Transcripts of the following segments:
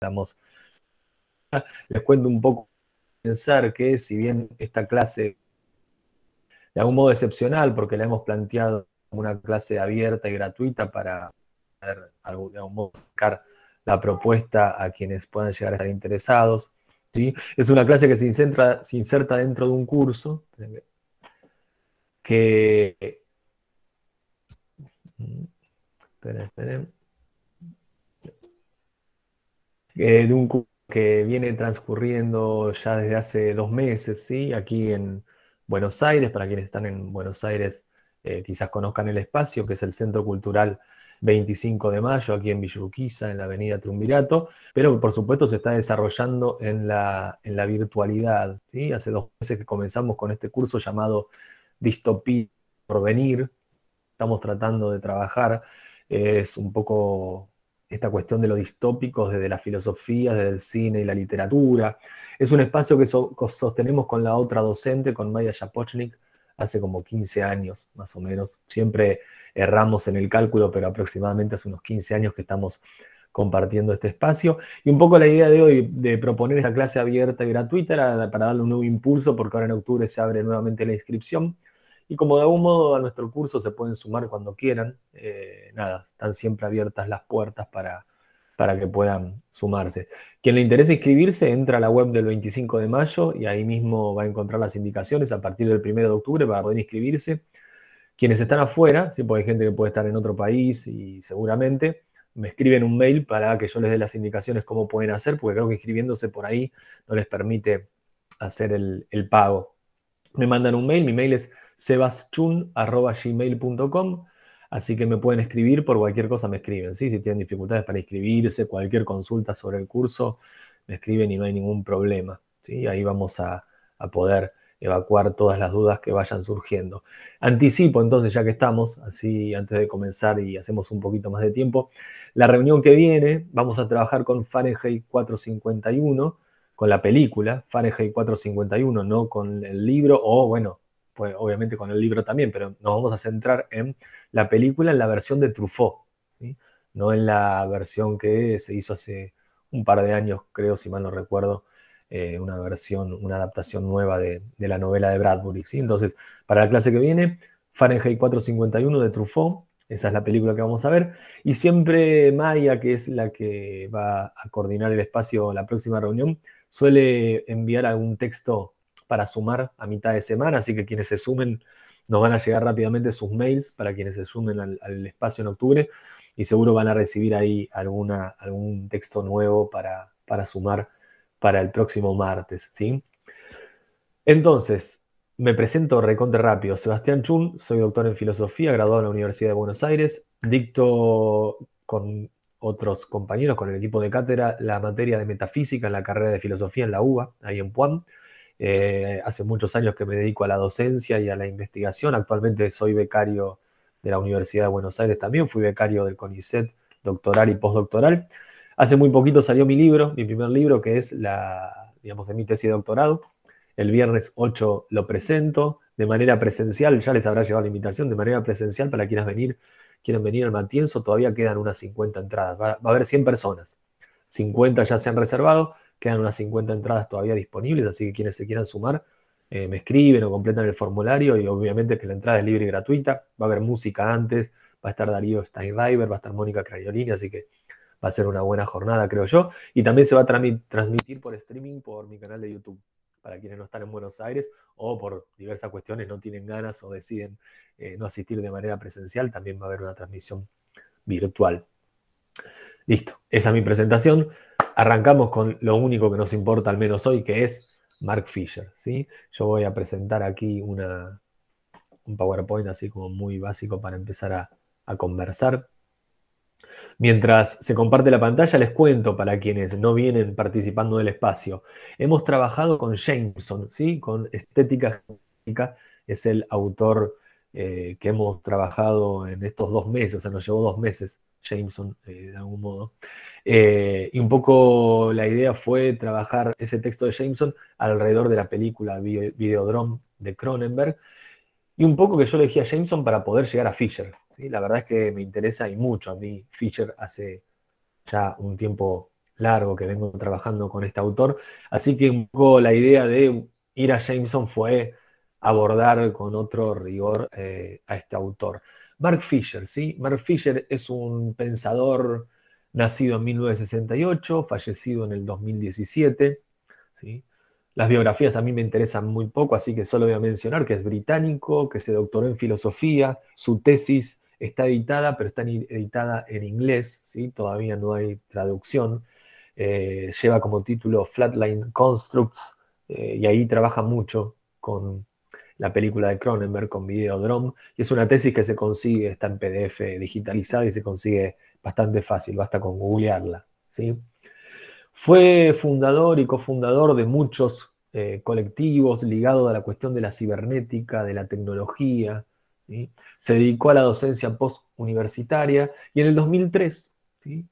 estamos. Les cuento un poco, pensar que si bien esta clase de algún modo excepcional, porque la hemos planteado como una clase abierta y gratuita para poder, de algún modo, sacar la propuesta a quienes puedan llegar a estar interesados, ¿sí? Es una clase que se inserta dentro de un curso que... Esperen. De un curso que viene transcurriendo ya desde hace 2 meses, ¿sí? Aquí en Buenos Aires. Para quienes están en Buenos Aires, quizás conozcan el espacio, que es el Centro Cultural 25 de Mayo, aquí en Villa Urquiza, en la avenida Triunvirato, pero por supuesto se está desarrollando en la virtualidad, ¿sí? Hace 2 meses que comenzamos con este curso llamado Distopía por Venir. Estamos tratando de trabajar, es un poco esta cuestión de lo distópico desde la filosofía, desde el cine y la literatura. Es un espacio que sostenemos con la otra docente, con Maya Japochnik, hace como 15 años, más o menos. Siempre erramos en el cálculo, pero aproximadamente hace unos 15 años que estamos compartiendo este espacio. Y un poco la idea de hoy de proponer esta clase abierta y gratuita era para darle un nuevo impulso, porque ahora en octubre se abre nuevamente la inscripción. Y como de algún modo a nuestro curso se pueden sumar cuando quieran, nada, están siempre abiertas las puertas para que puedan sumarse. Quien le interese inscribirse, entra a la web del 25 de mayo y ahí mismo va a encontrar las indicaciones a partir del 1 de octubre para poder inscribirse. Quienes están afuera, ¿sí? Porque hay gente que puede estar en otro país y seguramente me escriben un mail para que yo les dé las indicaciones cómo pueden hacer, porque creo que inscribiéndose por ahí no les permite hacer el pago. Me mandan un mail, mi mail es sebaschun@gmail.com, así que me pueden escribir, por cualquier cosa me escriben, ¿sí? Si tienen dificultades para inscribirse, cualquier consulta sobre el curso, me escriben y no hay ningún problema, ¿sí? Ahí vamos a poder evacuar todas las dudas que vayan surgiendo. Anticipo entonces, ya que estamos, así antes de comenzar y hacemos un poquito más de tiempo, la reunión que viene vamos a trabajar con Fahrenheit 451, con la película Fahrenheit 451, no con el libro, o bueno, pues obviamente con el libro también, pero nos vamos a centrar en la película, en la versión de Truffaut, ¿sí? No en la versión que se hizo hace un par de años, creo, si mal no recuerdo, una versión, una adaptación nueva de la novela de Bradbury, ¿sí? Entonces, para la clase que viene, Fahrenheit 451 de Truffaut, esa es la película que vamos a ver, y siempre Maya, que es la que va a coordinar el espacio la próxima reunión, suele enviar algún texto para sumar a mitad de semana, así que quienes se sumen, nos van a llegar rápidamente sus mails para quienes se sumen al espacio en octubre, y seguro van a recibir ahí algún texto nuevo para sumar para el próximo martes, ¿sí? Entonces, me presento recontra rápido. Sebastián Chun, soy doctor en filosofía, graduado en la Universidad de Buenos Aires. Dicto con otros compañeros, con el equipo de cátedra, la materia de metafísica en la carrera de filosofía en la UBA, ahí en Puan. Hace muchos años que me dedico a la docencia y a la investigación. Actualmente soy becario de la Universidad de Buenos Aires también. Fui becario del CONICET doctoral y postdoctoral. Hace muy poquito salió mi libro, mi primer libro, que es digamos, de mi tesis de doctorado. El viernes 8 lo presento de manera presencial, ya les habrá llegado la invitación, de manera presencial para quienes quieren venir al Matienzo. Todavía quedan unas 50 entradas, va a haber 100 personas, 50 ya se han reservado, quedan unas 50 entradas todavía disponibles, así que quienes se quieran sumar, me escriben o completan el formulario, y obviamente que la entrada es libre y gratuita. Va a haber música antes, va a estar Darío Steinreiber, va a estar Mónica Craiolini, así que va a ser una buena jornada, creo yo, y también se va a transmitir por streaming por mi canal de YouTube, para quienes no están en Buenos Aires o por diversas cuestiones no tienen ganas o deciden no asistir de manera presencial. También va a haber una transmisión virtual. Listo, esa es mi presentación. Arrancamos con lo único que nos importa, al menos hoy, que es Mark Fisher, ¿sí? Yo voy a presentar aquí un PowerPoint así como muy básico para empezar a conversar. Mientras se comparte la pantalla, les cuento para quienes no vienen participando del espacio. Hemos trabajado con Jameson, ¿sí? Con Estética Genética. Es el autor que hemos trabajado en estos 2 meses, o sea, nos llevó 2 meses Jameson, de algún modo. Y un poco la idea fue trabajar ese texto de Jameson alrededor de la película Videodrome de Cronenberg, y un poco que yo elegí a Jameson para poder llegar a Fisher, ¿sí? La verdad es que me interesa y mucho a mí Fisher hace ya un tiempo largo que vengo trabajando con este autor, así que un poco la idea de ir a Jameson fue abordar con otro rigor a este autor. Mark Fisher, ¿sí? Mark Fisher es un pensador nacido en 1968, fallecido en el 2017, ¿sí? Las biografías a mí me interesan muy poco, así que solo voy a mencionar que es británico, que se doctoró en filosofía, su tesis está editada, pero está editada en inglés, ¿sí? Todavía no hay traducción. Lleva como título Flatline Constructs, y ahí trabaja mucho con la película de Cronenberg, con Videodrome, y es una tesis que se consigue, está en PDF digitalizada y se consigue bastante fácil, basta con googlearla, ¿sí? Fue fundador y cofundador de muchos colectivos ligados a la cuestión de la cibernética, de la tecnología, ¿sí? Se dedicó a la docencia postuniversitaria y en el 2003, ¿sí?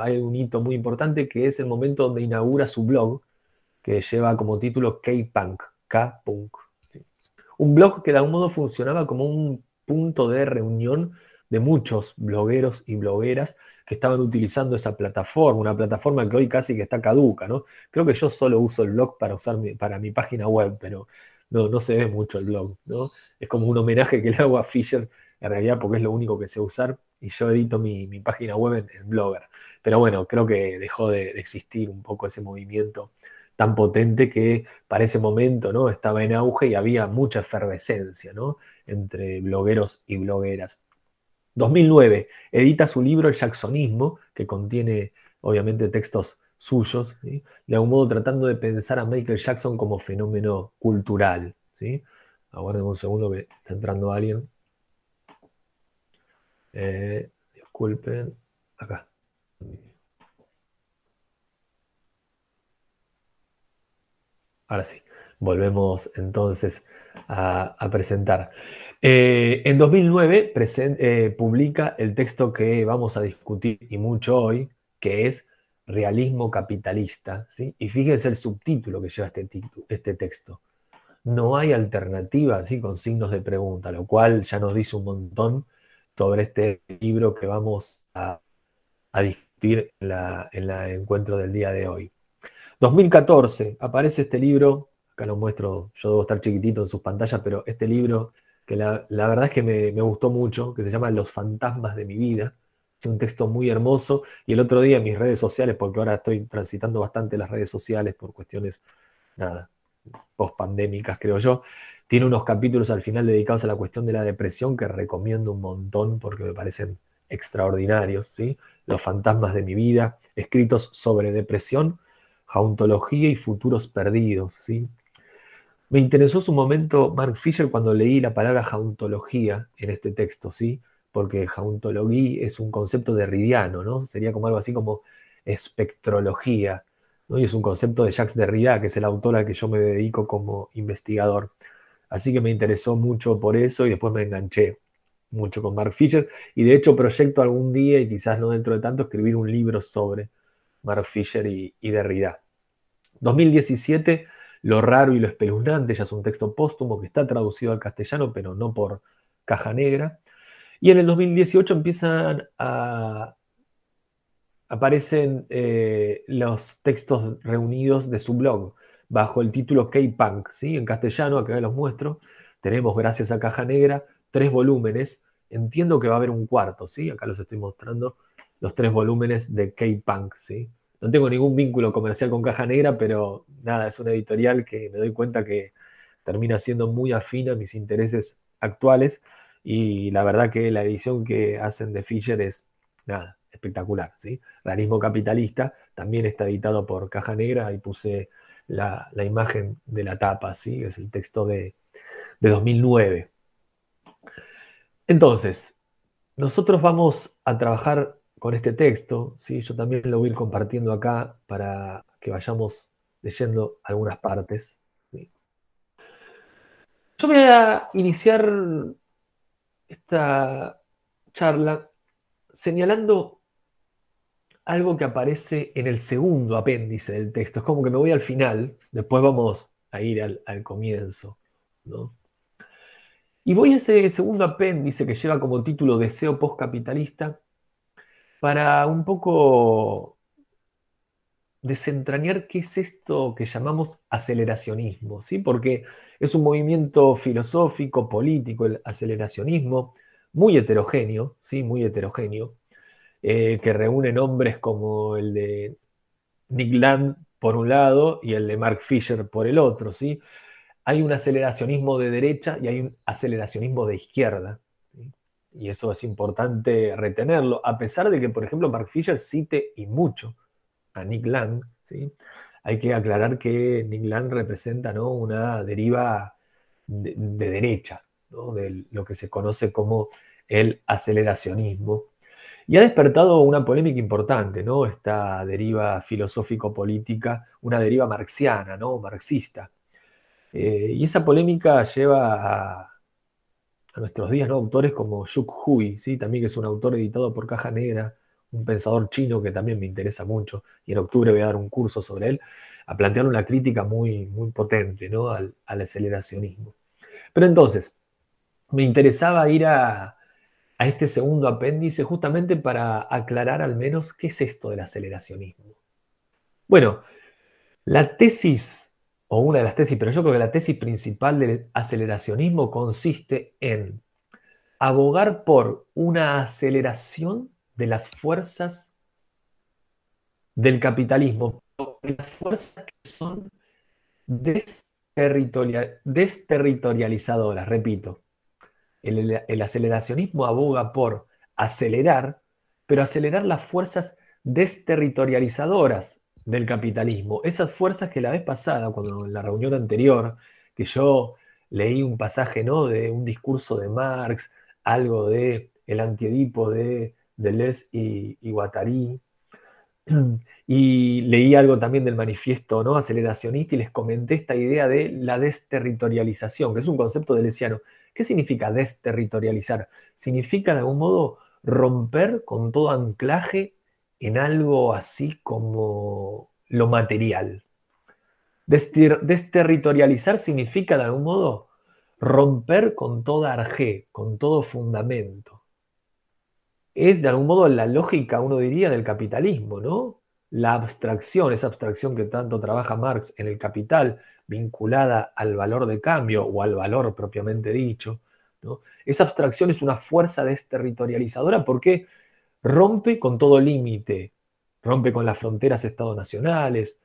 Hay un hito muy importante que es el momento donde inaugura su blog, que lleva como título K-Punk, K-Punk. ¿Sí? Un blog que de algún modo funcionaba como un punto de reunión de muchos blogueros y blogueras que estaban utilizando esa plataforma, una plataforma que hoy casi que está caduca, ¿no? Creo que yo solo uso el blog para usar para mi página web, pero no se ve mucho el blog, ¿no? Es como un homenaje que le hago a Fisher, en realidad porque es lo único que sé usar, y yo edito mi página web en Blogger. Pero bueno, creo que dejó de existir un poco ese movimiento tan potente que para ese momento, ¿no? Estaba en auge y había mucha efervescencia, ¿no? Entre blogueros y blogueras. 2009, edita su libro El Jacksonismo, que contiene obviamente textos suyos, ¿sí? De algún modo tratando de pensar a Michael Jackson como fenómeno cultural, ¿sí? Aguarden un segundo que está entrando alguien. Disculpen, acá. Ahora sí, volvemos entonces a presentar. En 2009 publica el texto que vamos a discutir y mucho hoy, que es Realismo Capitalista, ¿sí? Y fíjense el subtítulo que lleva este texto. No hay alternativa, ¿sí? Con signos de pregunta, lo cual ya nos dice un montón sobre este libro que vamos a discutir en la encuentro del día de hoy. 2014 aparece este libro, acá lo muestro, yo debo estar chiquitito en sus pantallas, pero este libro que la verdad es que me gustó mucho, que se llama Los fantasmas de mi vida. Es un texto muy hermoso y el otro día en mis redes sociales, porque ahora estoy transitando bastante las redes sociales por cuestiones, nada, post-pandémicas creo yo, tiene unos capítulos al final dedicados a la cuestión de la depresión que recomiendo un montón porque me parecen extraordinarios, ¿sí? Los fantasmas de mi vida, escritos sobre depresión, jauntología y futuros perdidos, ¿sí? Me interesó su momento Mark Fisher cuando leí la palabra jauntología en este texto, ¿sí? Porque jauntología es un concepto derridiano, ¿no? Sería como algo así como espectrología, ¿no? Y es un concepto de Jacques Derrida, que es el autor al que yo me dedico como investigador. Así que me interesó mucho por eso y después me enganché mucho con Mark Fisher. Y de hecho proyecto algún día, y quizás no dentro de tanto, escribir un libro sobre Mark Fisher y Derrida. 2017, Lo raro y lo espeluznante, ya es un texto póstumo que está traducido al castellano, pero no por Caja Negra. Y en el 2018 aparecen los textos reunidos de su blog, bajo el título K-Punk, ¿sí? En castellano, acá los muestro. Tenemos, gracias a Caja Negra, 3 volúmenes. Entiendo que va a haber un cuarto, ¿sí? Acá los estoy mostrando, los 3 volúmenes de K-Punk, ¿sí? No tengo ningún vínculo comercial con Caja Negra, pero nada, es una editorial que me doy cuenta que termina siendo muy afín a mis intereses actuales y la verdad que la edición que hacen de Fisher es, nada, espectacular, ¿sí? Realismo Capitalista, también está editado por Caja Negra, ahí puse la imagen de la tapa, ¿sí? Es el texto de 2009. Entonces, nosotros vamos a trabajar con este texto, ¿sí? Yo también lo voy a ir compartiendo acá para que vayamos leyendo algunas partes, ¿sí? Yo voy a iniciar esta charla señalando algo que aparece en el segundo apéndice del texto. Es como que me voy al final, después vamos a ir al comienzo, ¿no? Y voy a ese segundo apéndice que lleva como título Deseo postcapitalista para un poco desentrañar qué es esto que llamamos aceleracionismo, ¿sí? Porque es un movimiento filosófico, político, el aceleracionismo, muy heterogéneo, ¿sí? Muy heterogéneo, que reúne nombres como el de Nick Land por un lado y el de Mark Fisher por el otro, ¿sí? Hay un aceleracionismo de derecha y hay un aceleracionismo de izquierda, ¿sí? Y eso es importante retenerlo, a pesar de que, por ejemplo, Mark Fisher cite y mucho a Nick Land, ¿sí? Hay que aclarar que Nick Land representa, ¿no?, una deriva de derecha, ¿no?, de lo que se conoce como el aceleracionismo. Y ha despertado una polémica importante, ¿no?, esta deriva filosófico-política, una deriva marxiana, ¿no?, marxista. Y esa polémica lleva a nuestros días, ¿no?, autores como Yuk Hui, ¿sí?, también, que es un autor editado por Caja Negra, un pensador chino que también me interesa mucho, y en octubre voy a dar un curso sobre él, a plantear una crítica muy, muy potente, ¿no?, al aceleracionismo. Pero entonces, me interesaba ir a este segundo apéndice justamente para aclarar al menos qué es esto del aceleracionismo. Bueno, la tesis, o una de las tesis, pero yo creo que la tesis principal del aceleracionismo consiste en abogar por una aceleración de las fuerzas del capitalismo, las fuerzas que son desterritorializadoras, repito. El aceleracionismo aboga por acelerar, pero acelerar las fuerzas desterritorializadoras del capitalismo. Esas fuerzas que la vez pasada, cuando en la reunión anterior, que yo leí un pasaje, ¿no?, de un discurso de Marx, algo de el Antiedipo de Deleuze y Guattari, y leí algo también del manifiesto, ¿no?, aceleracionista, y les comenté esta idea de la desterritorialización, que es un concepto deleuziano. ¿Qué significa desterritorializar? Significa de algún modo romper con todo anclaje en algo así como lo material. Desterritorializar significa de algún modo romper con toda arjé, con todo fundamento. Es de algún modo la lógica, uno diría, del capitalismo, ¿no? La abstracción, esa abstracción que tanto trabaja Marx en El Capital, vinculada al valor de cambio o al valor propiamente dicho, ¿no? Esa abstracción es una fuerza desterritorializadora porque rompe con todo límite, rompe con las fronteras estado-nacionales,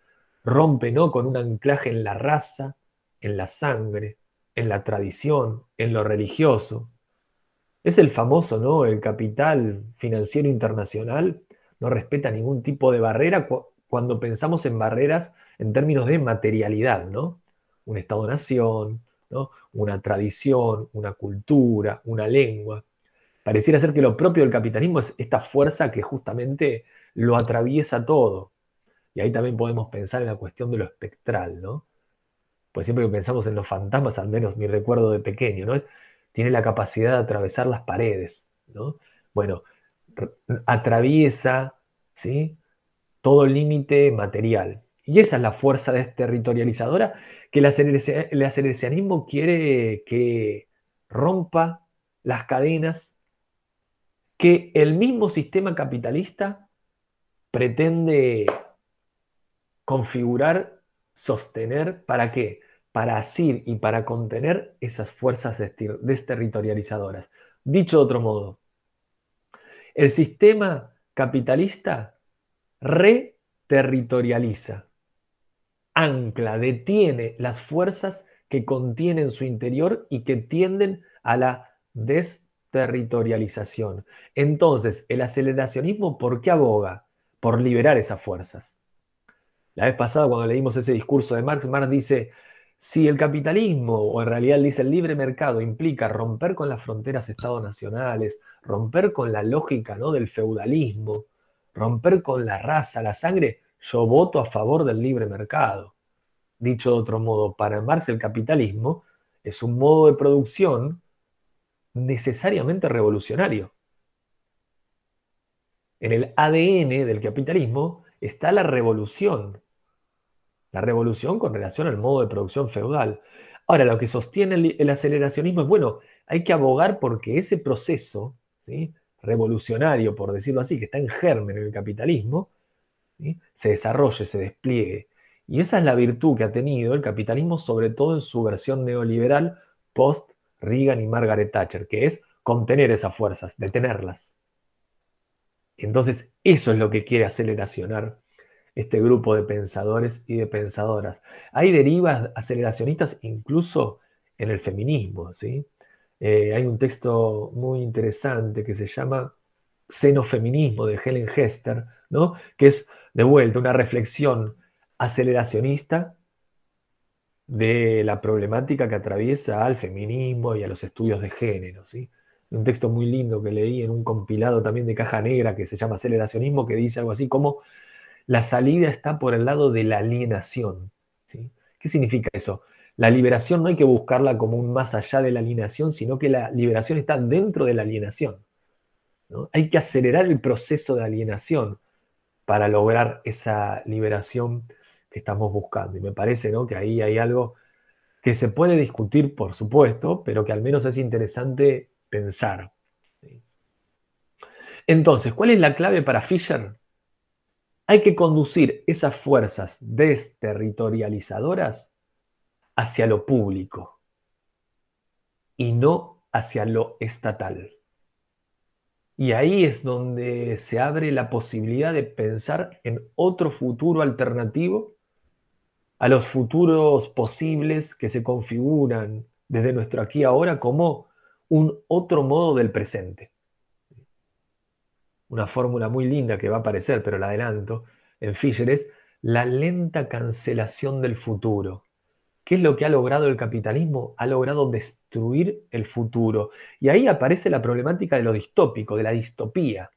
rompe, ¿no?, con un anclaje en la raza, en la sangre, en la tradición, en lo religioso. Es el famoso, ¿no?, el capital financiero internacional no respeta ningún tipo de barrera cuando pensamos en barreras en términos de materialidad, ¿no? Un Estado-nación, ¿no?, una tradición, una cultura, una lengua. Pareciera ser que lo propio del capitalismo es esta fuerza que justamente lo atraviesa todo. Y ahí también podemos pensar en la cuestión de lo espectral, ¿no? Pues siempre que pensamos en los fantasmas, al menos mi recuerdo de pequeño, ¿no?, tiene la capacidad de atravesar las paredes, ¿no? Bueno, atraviesa, ¿sí?, todo límite material. Y esa es la fuerza desterritorializadora que el aceleracionismo quiere que rompa las cadenas que el mismo sistema capitalista pretende configurar, sostener. ¿Para qué? Para asir y para contener esas fuerzas desterritorializadoras. Dicho de otro modo, el sistema capitalista reterritorializa, ancla, detiene las fuerzas que contiene en su interior y que tienden a la desterritorialización. Entonces, el aceleracionismo, ¿por qué aboga? Por liberar esas fuerzas. La vez pasada, cuando leímos ese discurso de Marx, Marx dice, si el capitalismo, o en realidad dice el libre mercado, implica romper con las fronteras estado-nacionales, romper con la lógica, ¿no?, del feudalismo, romper con la raza, la sangre, yo voto a favor del libre mercado. Dicho de otro modo, para Marx el capitalismo es un modo de producción necesariamente revolucionario. En el ADN del capitalismo está la revolución con relación al modo de producción feudal. Ahora, lo que sostiene el aceleracionismo es, bueno, hay que abogar porque ese proceso, ¿sí?, revolucionario, por decirlo así, que está en germen en el capitalismo, ¿sí? Se desarrolle, se despliegue. Y esa es la virtud que ha tenido el capitalismo, sobre todo en su versión neoliberal post Reagan y Margaret Thatcher, que es contener esas fuerzas, detenerlas. Entonces, eso es lo que quiere aceleracionar este grupo de pensadores y de pensadoras. Hay derivas aceleracionistas incluso en el feminismo, ¿sí? Hay un texto muy interesante que se llama Xenofeminismo de Helen Hester, ¿no? Que es, de vuelta, una reflexión aceleracionista de la problemática que atraviesa al feminismo y a los estudios de género, ¿sí? Un texto muy lindo que leí en un compilado también de Caja Negra que se llama Aceleracionismo, que dice algo así como la salida está por el lado de la alienación, ¿sí? ¿Qué significa eso? La liberación no hay que buscarla como un más allá de la alienación, sino que la liberación está dentro de la alienación, ¿no? Hay que acelerar el proceso de alienación para lograr esa liberación que estamos buscando. Y me parece, ¿no?, que ahí hay algo que se puede discutir, por supuesto, pero que al menos es interesante pensar. Entonces, ¿cuál es la clave para Fisher? Hay que conducir esas fuerzas desterritorializadoras hacia lo público y no hacia lo estatal. Y ahí es donde se abre la posibilidad de pensar en otro futuro alternativo a los futuros posibles que se configuran desde nuestro aquí y ahora como un otro modo del presente. Una fórmula muy linda que va a aparecer, pero la adelanto, en Fisher es la lenta cancelación del futuro. ¿Qué es lo que ha logrado el capitalismo? Ha logrado destruir el futuro. Y ahí aparece la problemática de lo distópico, de la distopía.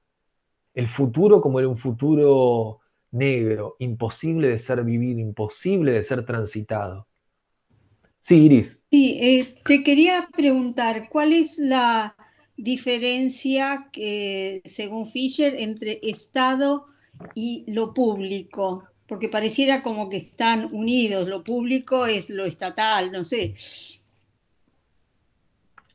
El futuro como era un futuro negro, imposible de ser vivido, imposible de ser transitado. Sí, Iris. Sí, te quería preguntar, ¿cuál es la diferencia que, según Fisher, entre Estado y lo público? Porque pareciera como que están unidos, lo público es lo estatal, no sé.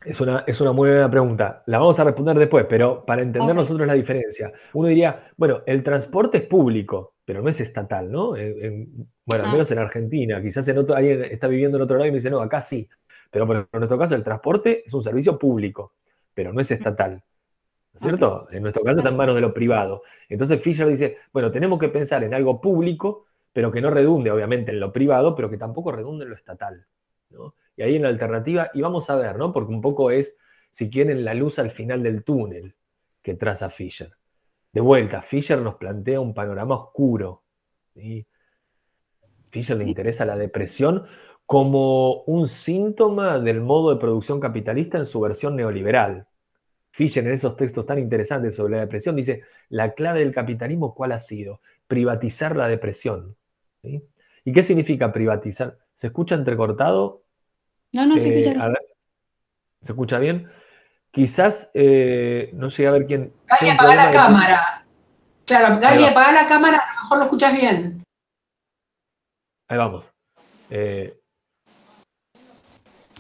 Es una muy buena pregunta. La vamos a responder después, pero para entender Ok. nosotros la diferencia, uno diría, bueno, el transporte es público, pero no es estatal, ¿no? Bueno, al Ah, menos en Argentina, quizás alguien está viviendo en otro lado y me dice, no, acá sí. Pero en nuestro caso el transporte es un servicio público, pero no es estatal, ¿no es ok. cierto? En nuestro caso está en manos de lo privado. Entonces Fisher dice, bueno, tenemos que pensar en algo público, pero que no redunde obviamente en lo privado, pero que tampoco redunde en lo estatal, ¿no? Y ahí en la alternativa, y vamos a ver, ¿no? Porque un poco es, si quieren, la luz al final del túnel que traza Fisher. De vuelta, Fisher nos plantea un panorama oscuro, ¿sí? Fisher le interesa la depresión como un síntoma del modo de producción capitalista en su versión neoliberal. Fisher en esos textos tan interesantes sobre la depresión dice, la clave del capitalismo, ¿cuál ha sido? Privatizar la depresión, ¿sí? ¿Y qué significa privatizar? ¿Se escucha entrecortado? No, no se escucha bien. A ver, ¿se escucha bien? Quizás no llegué a ver quién fue Gali, un apaga problema la de tu... cámara. Claro, Ahí Gali, va, apaga la cámara, a lo mejor lo escuchas bien. ahí vamos. Eh,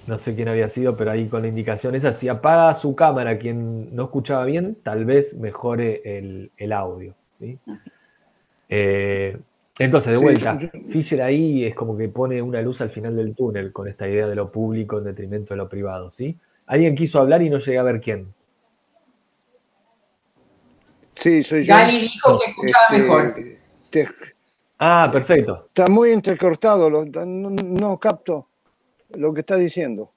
no sé quién había sido, pero ahí con la indicación esa, si apaga su cámara quien no escuchaba bien, tal vez mejore el audio, ¿sí? Eh, entonces, de Sí, vuelta, Fisher ahí es como que pone una luz al final del túnel con esta idea de lo público en detrimento de lo privado, ¿sí? Alguien quiso hablar y no llegué a ver quién. sí, soy yo. Gali dijo que escuchaba mejor. Este, te- Ah, perfecto. está muy entrecortado, no, no capto lo que está diciendo.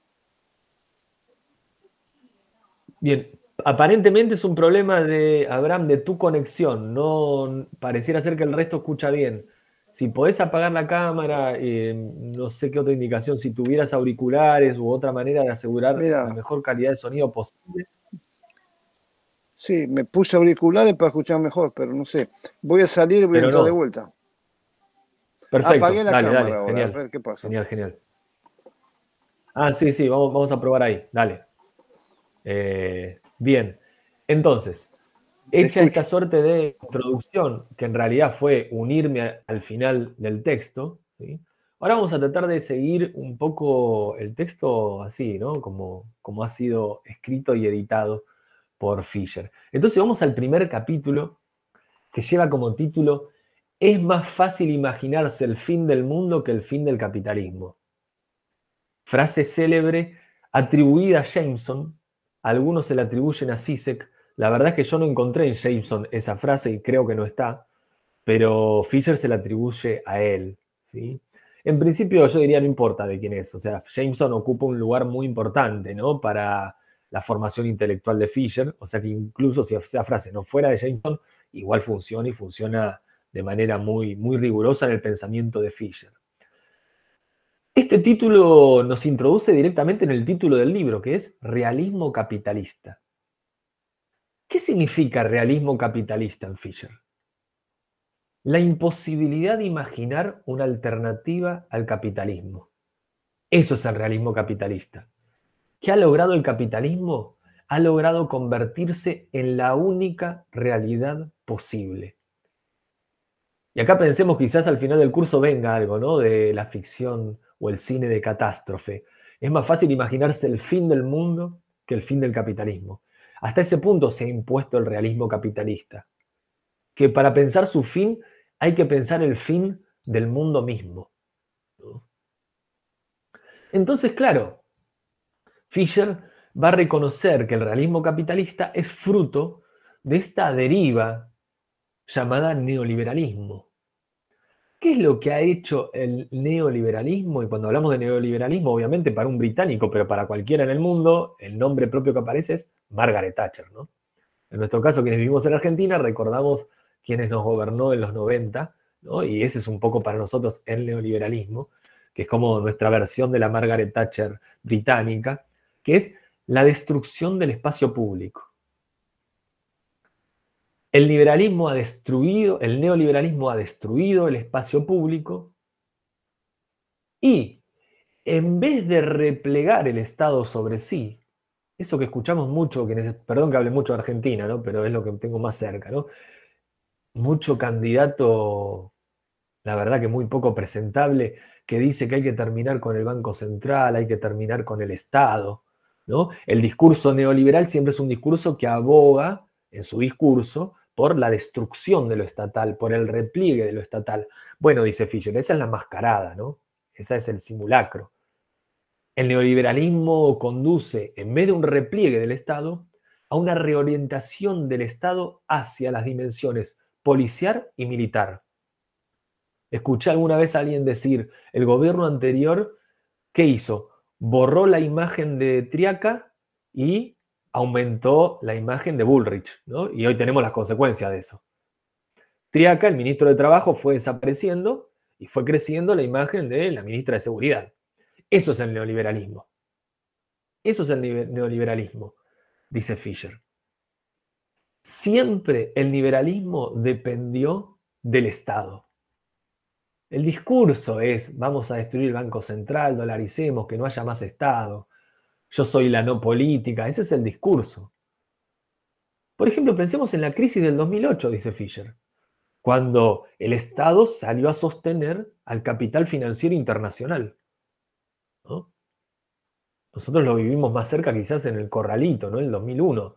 Bien, aparentemente es un problema de, Abraham, de tu conexión. No pareciera ser que el resto escucha bien. Si podés apagar la cámara, no sé qué otra indicación, si tuvieras auriculares u otra manera de asegurar la Mira, mejor calidad de sonido posible. sí, me puse auriculares para escuchar mejor, pero no sé. Voy a salir y voy a Pero entrar de no. vuelta. Apagué Perfecto, la dale, cámara dale, ahora, a genial. ver qué pasa. Genial, genial. Ah, sí, sí, vamos a probar ahí, dale. Bien, entonces, hecha Escucho. esta suerte de introducción, que en realidad fue unirme al final del texto, ¿sí? Ahora vamos a tratar de seguir un poco el texto así, ¿no? Como ha sido escrito y editado por Fisher. Entonces vamos al primer capítulo que lleva como título es más fácil imaginarse el fin del mundo que el fin del capitalismo. Frase célebre atribuida a Jameson, algunos se la atribuyen a Zizek. La verdad es que yo no encontré en Jameson esa frase y creo que no está, pero Fisher se la atribuye a él, ¿sí? En principio yo diría no importa de quién es, o sea, Jameson ocupa un lugar muy importante, ¿no?, para la formación intelectual de Fisher, o sea que incluso si esa frase no fuera de Jameson, igual funciona y funciona de manera muy, muy rigurosa en el pensamiento de Fisher. Este título nos introduce directamente en el título del libro, que es Realismo Capitalista. ¿Qué significa realismo capitalista en Fisher? La imposibilidad de imaginar una alternativa al capitalismo. Eso es el realismo capitalista. ¿Qué ha logrado el capitalismo? Ha logrado convertirse en la única realidad posible. Y acá pensemos, quizás al final del curso venga algo, ¿no?, de la ficción o el cine de catástrofe. Es más fácil imaginarse el fin del mundo que el fin del capitalismo. Hasta ese punto se ha impuesto el realismo capitalista, que para pensar su fin hay que pensar el fin del mundo mismo, ¿no? Entonces, claro, Fisher va a reconocer que el realismo capitalista es fruto de esta deriva llamada neoliberalismo. ¿Qué es lo que ha hecho el neoliberalismo? Y cuando hablamos de neoliberalismo, obviamente para un británico, pero para cualquiera en el mundo, el nombre propio que aparece es Margaret Thatcher, ¿no? En nuestro caso, quienes vivimos en Argentina, recordamos quienes nos gobernó en los 90, ¿no? Y ese es un poco para nosotros el neoliberalismo, que es como nuestra versión de la Margaret Thatcher británica, que es la destrucción del espacio público. El neoliberalismo ha destruido el espacio público y en vez de replegar el Estado sobre sí, eso que escuchamos mucho, perdón que hable mucho de Argentina, ¿no?, pero es lo que tengo más cerca, ¿no?, mucho candidato, la verdad que muy poco presentable, que dice que hay que terminar con el Banco Central, hay que terminar con el Estado, ¿no? El discurso neoliberal siempre es un discurso que aboga, en su discurso, por la destrucción de lo estatal, por el repliegue de lo estatal. Bueno, dice Fisher, esa es la mascarada, ¿no? Esa es el simulacro. El neoliberalismo conduce, en vez de un repliegue del Estado, a una reorientación del Estado hacia las dimensiones policial y militar. Escuché alguna vez a alguien decir, el gobierno anterior, ¿qué hizo? Borró la imagen de Triaca y aumentó la imagen de Bullrich, ¿no? Y hoy tenemos las consecuencias de eso. Triaca, el ministro de Trabajo, fue desapareciendo y fue creciendo la imagen de la ministra de Seguridad. Eso es el neoliberalismo. Eso es el neoliberalismo, dice Fisher. Siempre el liberalismo dependió del Estado. El discurso es, vamos a destruir el Banco Central, dolaricemos, que no haya más Estado, yo soy la no política, ese es el discurso. Por ejemplo, pensemos en la crisis del 2008, dice Fisher, cuando el Estado salió a sostener al capital financiero internacional, ¿no? Nosotros lo vivimos más cerca quizás en el Corralito, ¿no?, el 2001.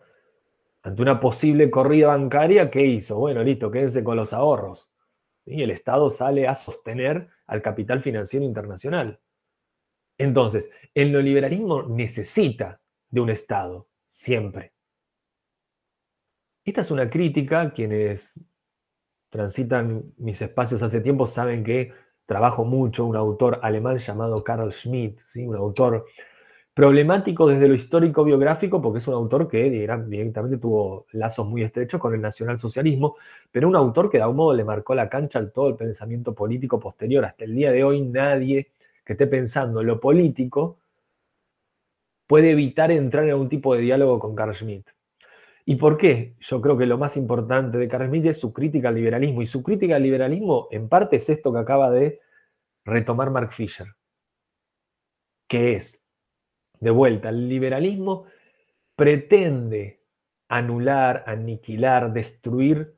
Ante una posible corrida bancaria, ¿qué hizo? Bueno, listo, quédense con los ahorros. Y el Estado sale a sostener al capital financiero internacional. Entonces, el neoliberalismo necesita de un Estado, siempre. Esta es una crítica, quienes transitan mis espacios hace tiempo saben que trabajo mucho, un autor alemán llamado Carl Schmitt, ¿sí?, un autor problemático desde lo histórico biográfico, porque es un autor que directamente tuvo lazos muy estrechos con el nacionalsocialismo, pero un autor que de algún modo le marcó la cancha a todo el pensamiento político posterior. Hasta el día de hoy nadie que esté pensando en lo político puede evitar entrar en algún tipo de diálogo con Carl Schmitt. ¿Y por qué? Yo creo que lo más importante de Carl Schmitt es su crítica al liberalismo, y su crítica al liberalismo en parte es esto que acaba de retomar Mark Fisher, que es, de vuelta, el liberalismo pretende anular, aniquilar, destruir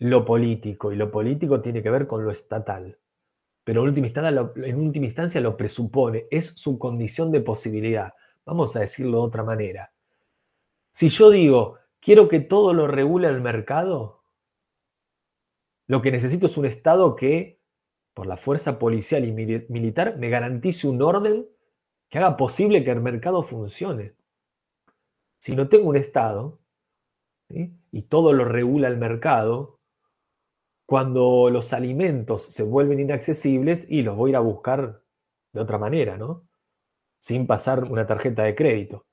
lo político, y lo político tiene que ver con lo estatal. Pero en última instancia lo presupone, es su condición de posibilidad. Vamos a decirlo de otra manera. Si yo digo, quiero que todo lo regule el mercado, Lo que necesito es un Estado que, por la fuerza policial y militar, me garantice un orden que haga posible que el mercado funcione. Si no tengo un Estado, ¿sí?, y todo lo regula el mercado, cuando los alimentos se vuelven inaccesibles, y los voy a ir a buscar de otra manera, ¿no? Sin pasar una tarjeta de crédito.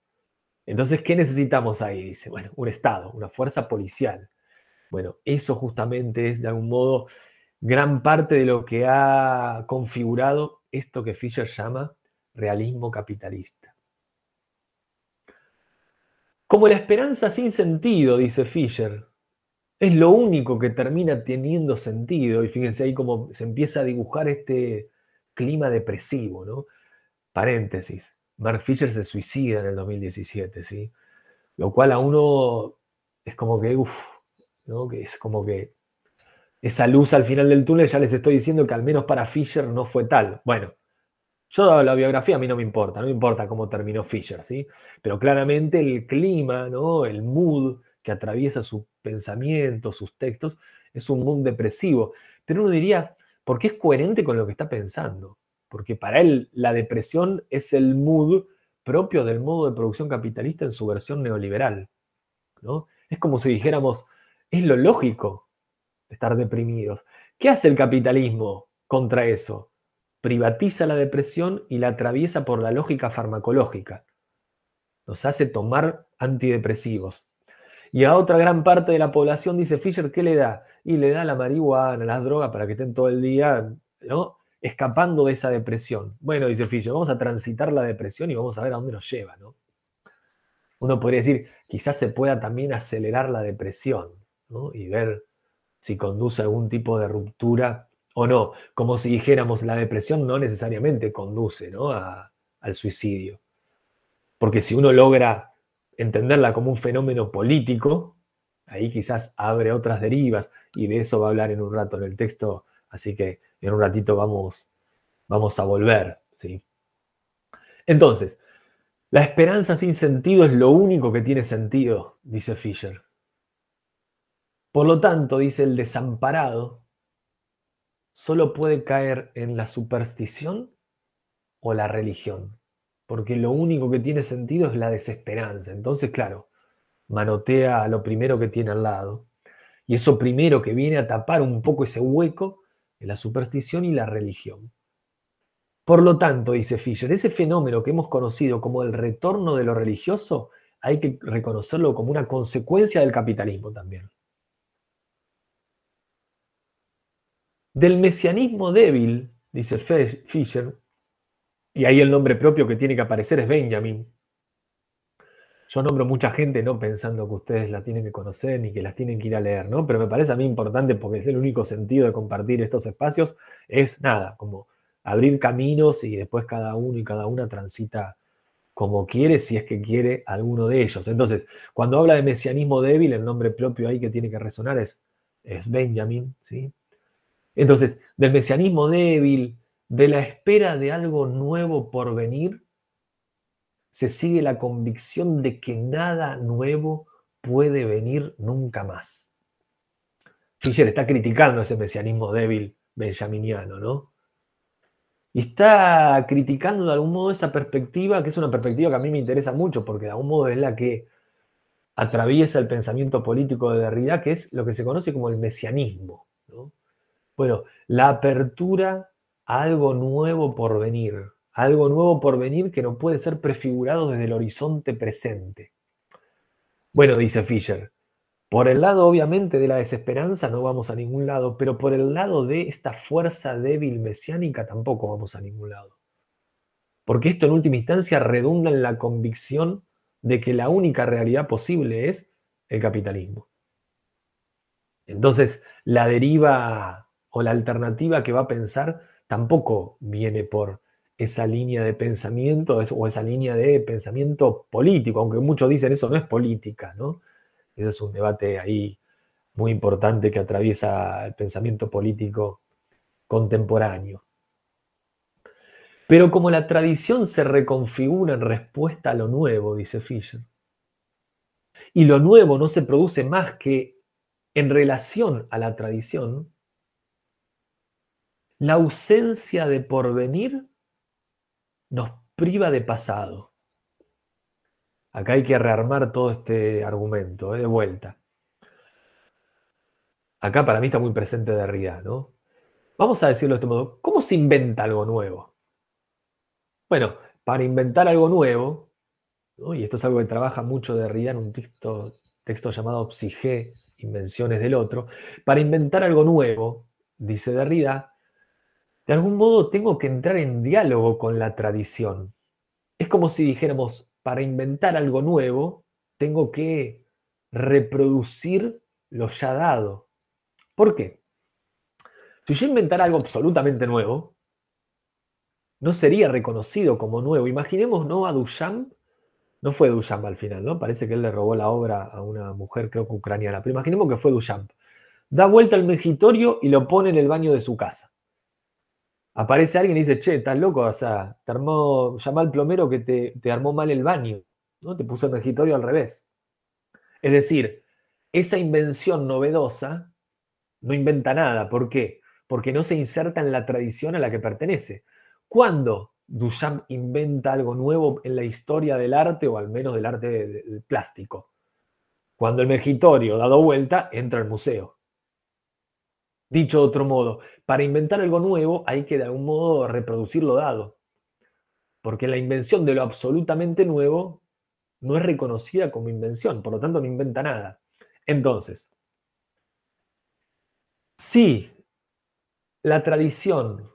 Entonces, ¿qué necesitamos ahí? Dice, bueno, un Estado, una fuerza policial. Bueno, eso justamente es, de algún modo, gran parte de lo que ha configurado esto que Fisher llama realismo capitalista. Como la esperanza sin sentido, dice Fisher, es lo único que termina teniendo sentido, y fíjense ahí cómo se empieza a dibujar este clima depresivo, ¿no? Paréntesis, Mark Fisher se suicida en el 2017, ¿sí? Lo cual a uno es como que, ¿no? Que es como que esa luz al final del túnel, ya les estoy diciendo que al menos para Fisher no fue tal. Bueno, yo la biografía a mí no me importa cómo terminó Fisher, ¿sí? Pero claramente el clima, ¿no?, el mood que atraviesa su pensamiento, sus textos, es un mood depresivo. Pero uno diría, ¿por qué es coherente con lo que está pensando? Porque para él la depresión es el mood propio del modo de producción capitalista en su versión neoliberal, ¿no? Es como si dijéramos, es lo lógico estar deprimidos. ¿Qué hace el capitalismo contra eso? Privatiza la depresión y la atraviesa por la lógica farmacológica. Nos hace tomar antidepresivos. Y a otra gran parte de la población, dice Fisher, ¿qué le da? Y le da la marihuana, las drogas, para que estén todo el día, ¿no?, escapando de esa depresión. Bueno, dice Fisher, vamos a transitar la depresión y vamos a ver a dónde nos lleva, ¿no? Uno podría decir, quizás se pueda también acelerar la depresión, ¿no?, y ver si conduce a algún tipo de ruptura o no. Como si dijéramos, la depresión no necesariamente conduce, ¿no?, al suicidio. Porque si uno logra entenderla como un fenómeno político, ahí quizás abre otras derivas, y de eso va a hablar en un rato en el texto, así que en un ratito vamos a volver, ¿sí? Entonces, la esperanza sin sentido es lo único que tiene sentido, dice Fisher. Por lo tanto, dice, el desamparado solo puede caer en la superstición o la religión, porque lo único que tiene sentido es la desesperanza. Entonces, claro, manotea a lo primero que tiene al lado, y eso primero que viene a tapar un poco ese hueco es la superstición y la religión. Por lo tanto, dice Fisher, ese fenómeno que hemos conocido como el retorno de lo religioso, hay que reconocerlo como una consecuencia del capitalismo también. Del mesianismo débil, dice Fisher, y ahí el nombre propio que tiene que aparecer es Benjamin. Yo nombro mucha gente no pensando que ustedes la tienen que conocer ni que las tienen que ir a leer, ¿no? Pero me parece a mí importante, porque es el único sentido de compartir estos espacios, es nada, como abrir caminos y después cada uno y cada una transita como quiere, si es que quiere alguno de ellos. Entonces, cuando habla de mesianismo débil, el nombre propio ahí que tiene que resonar es Benjamin, ¿sí? Entonces, del mesianismo débil, de la espera de algo nuevo por venir, se sigue la convicción de que nada nuevo puede venir nunca más. Fisher está criticando ese mesianismo débil benjaminiano, ¿no? Y está criticando de algún modo esa perspectiva, que es una perspectiva que a mí me interesa mucho, porque de algún modo es la que atraviesa el pensamiento político de Derrida, que es lo que se conoce como el mesianismo, ¿no? Bueno, la apertura a algo nuevo por venir. Algo nuevo por venir que no puede ser prefigurado desde el horizonte presente. Bueno, dice Fisher, por el lado obviamente de la desesperanza no vamos a ningún lado, pero por el lado de esta fuerza débil mesiánica tampoco vamos a ningún lado. Porque esto en última instancia redunda en la convicción de que la única realidad posible es el capitalismo. Entonces, la deriva o la alternativa que va a pensar tampoco viene por esa línea de pensamiento o esa línea de pensamiento político, aunque muchos dicen eso no es política, ¿no? Ese es un debate ahí muy importante que atraviesa el pensamiento político contemporáneo. Pero como la tradición se reconfigura en respuesta a lo nuevo, dice Fisher, y lo nuevo no se produce más que en relación a la tradición, La ausencia de porvenir nos priva de pasado. Acá hay que rearmar todo este argumento, de vuelta. Acá para mí está muy presente Derrida, ¿no? Vamos a decirlo de este modo. ¿Cómo se inventa algo nuevo? Bueno, para inventar algo nuevo, ¿no? Y esto es algo que trabaja mucho Derrida en un texto llamado Psyché, Invenciones del Otro. Para inventar algo nuevo, dice Derrida, de algún modo tengo que entrar en diálogo con la tradición. Es como si dijéramos, para inventar algo nuevo, tengo que reproducir lo ya dado. ¿Por qué? Si yo inventara algo absolutamente nuevo, no sería reconocido como nuevo. Imaginemos, ¿no? A Duchamp, no fue Duchamp al final, ¿no? Parece que él le robó la obra a una mujer, creo que ucraniana, pero imaginemos que fue Duchamp. Da vuelta al mejitorio y lo pone en el baño de su casa. Aparece alguien y dice, che, estás loco, o sea, llama al plomero que te armó mal el baño, ¿no? Te puso el mejitorio al revés. Es decir, esa invención novedosa no inventa nada. ¿Por qué? Porque no se inserta en la tradición a la que pertenece. ¿Cuándo Duchamp inventa algo nuevo en la historia del arte, o al menos del arte del plástico? Cuando el mejitorio, dado vuelta, entra al museo. Dicho de otro modo, para inventar algo nuevo hay que de algún modo reproducir lo dado. Porque la invención de lo absolutamente nuevo no es reconocida como invención, por lo tanto no inventa nada. Entonces, si la tradición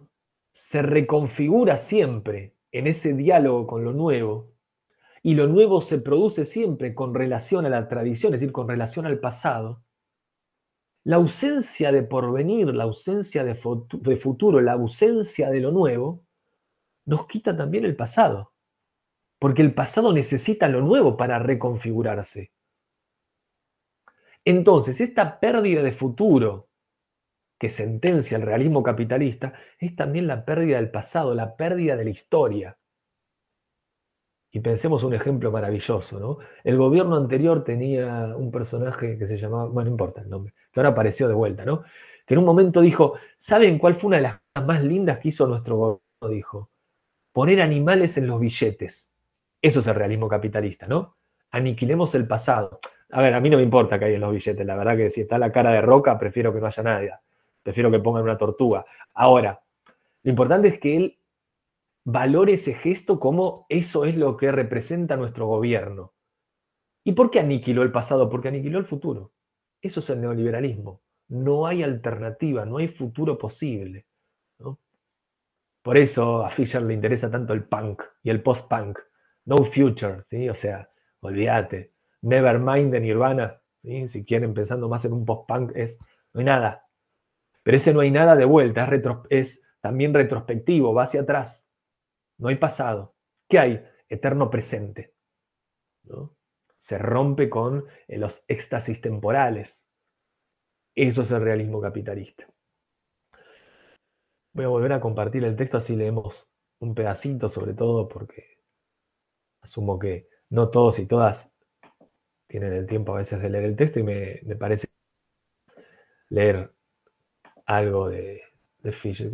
se reconfigura siempre en ese diálogo con lo nuevo, y lo nuevo se produce siempre con relación a la tradición, es decir, con relación al pasado, la ausencia de porvenir, la ausencia de futuro, la ausencia de lo nuevo, nos quita también el pasado. Porque el pasado necesita lo nuevo para reconfigurarse. Entonces, esta pérdida de futuro que sentencia el realismo capitalista es también la pérdida del pasado, la pérdida de la historia. Y pensemos un ejemplo maravilloso, ¿no? El gobierno anterior tenía un personaje que se llamaba, bueno, no importa el nombre, que ahora apareció de vuelta, ¿no? Que en un momento dijo, ¿saben cuál fue una de las cosas más lindas que hizo nuestro gobierno? Dijo, poner animales en los billetes. Eso es el realismo capitalista, ¿no? Aniquilemos el pasado. A ver, a mí no me importa que haya en los billetes, la verdad que si está la cara de Roca, prefiero que no haya nada. Prefiero que pongan una tortuga. Ahora, lo importante es que él valore ese gesto como eso es lo que representa nuestro gobierno. ¿Y por qué aniquiló el pasado? Porque aniquiló el futuro. Eso es el neoliberalismo. No hay alternativa, no hay futuro posible, ¿no? Por eso a Fisher le interesa tanto el punk y el post-punk. No future, ¿sí? O sea, olvídate. Nevermind de Nirvana, ¿sí? Si quieren, pensando más en un post-punk, no hay nada. Pero ese no hay nada de vuelta, es también retrospectivo, va hacia atrás. No hay pasado. ¿Qué hay? Eterno presente, ¿no? Se rompe con los éxtasis temporales. Eso es el realismo capitalista. Voy a volver a compartir el texto, así leemos un pedacito, sobre todo porque asumo que no todos y todas tienen el tiempo a veces de leer el texto, y me parece leer algo de Fisher.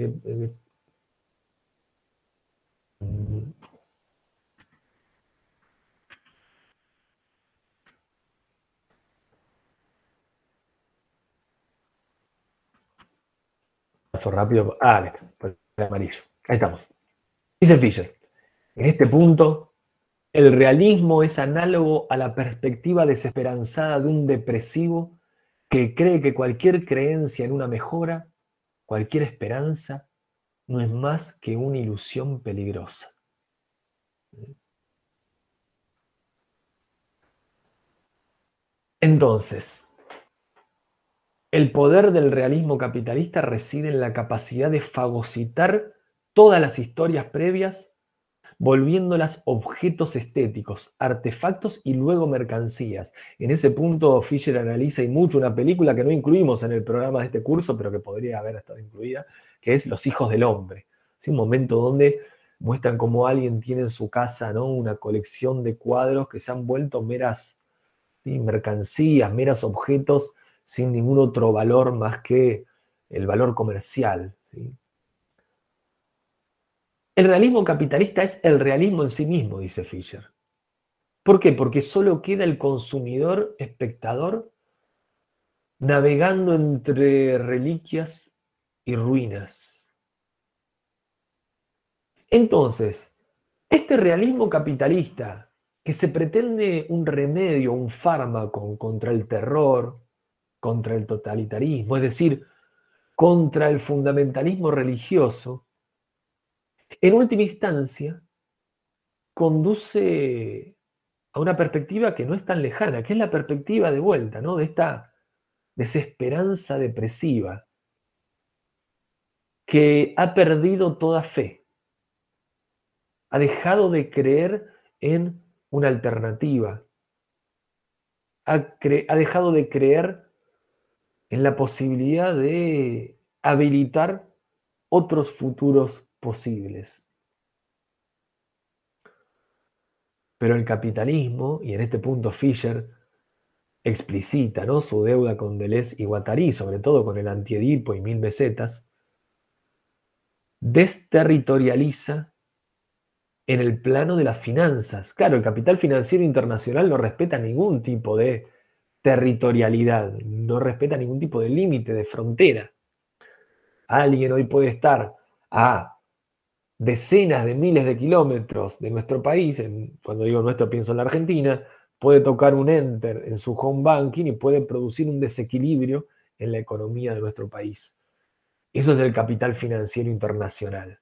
Paso rápido. Por el amarillo. Ahí estamos. Dice Fisher, en este punto, el realismo es análogo a la perspectiva desesperanzada de un depresivo que cree que cualquier creencia en una mejora, cualquier esperanza, no es más que una ilusión peligrosa. Entonces, el poder del realismo capitalista reside en la capacidad de fagocitar todas las historias previas, volviéndolas objetos estéticos, artefactos y luego mercancías. En ese punto Fisher analiza y mucho una película que no incluimos en el programa de este curso, pero que podría haber estado incluida, que es Los hijos del hombre. Es un momento donde muestran cómo alguien tiene en su casa, ¿no?, una colección de cuadros que se han vuelto meras, ¿sí?, mercancías, meras objetos sin ningún otro valor más que el valor comercial, ¿sí? El realismo capitalista es el realismo en sí mismo, dice Fisher. ¿Por qué? Porque solo queda el consumidor, espectador, navegando entre reliquias y ruinas. Entonces, este realismo capitalista, que se pretende un remedio, un fármaco contra el terror, contra el totalitarismo, es decir, contra el fundamentalismo religioso, en última instancia conduce a una perspectiva que no es tan lejana, que es la perspectiva de vuelta, ¿no? De esta desesperanza depresiva que ha perdido toda fe, ha dejado de creer en una alternativa, ha dejado de creer en la posibilidad de habilitar otros futuros posibles. Pero el capitalismo, y en este punto Fisher explicita, ¿no?, su deuda con Deleuze y Guattari, sobre todo con el Antiedipo y 1000 mesetas, desterritorializa en el plano de las finanzas. Claro, el capital financiero internacional no respeta ningún tipo de territorialidad, no respeta ningún tipo de límite, de frontera. Alguien hoy puede estar a decenas de miles de kilómetros de nuestro país, cuando digo nuestro pienso en la Argentina, puede tocar un enter en su home banking y puede producir un desequilibrio en la economía de nuestro país. Eso es el capital financiero internacional.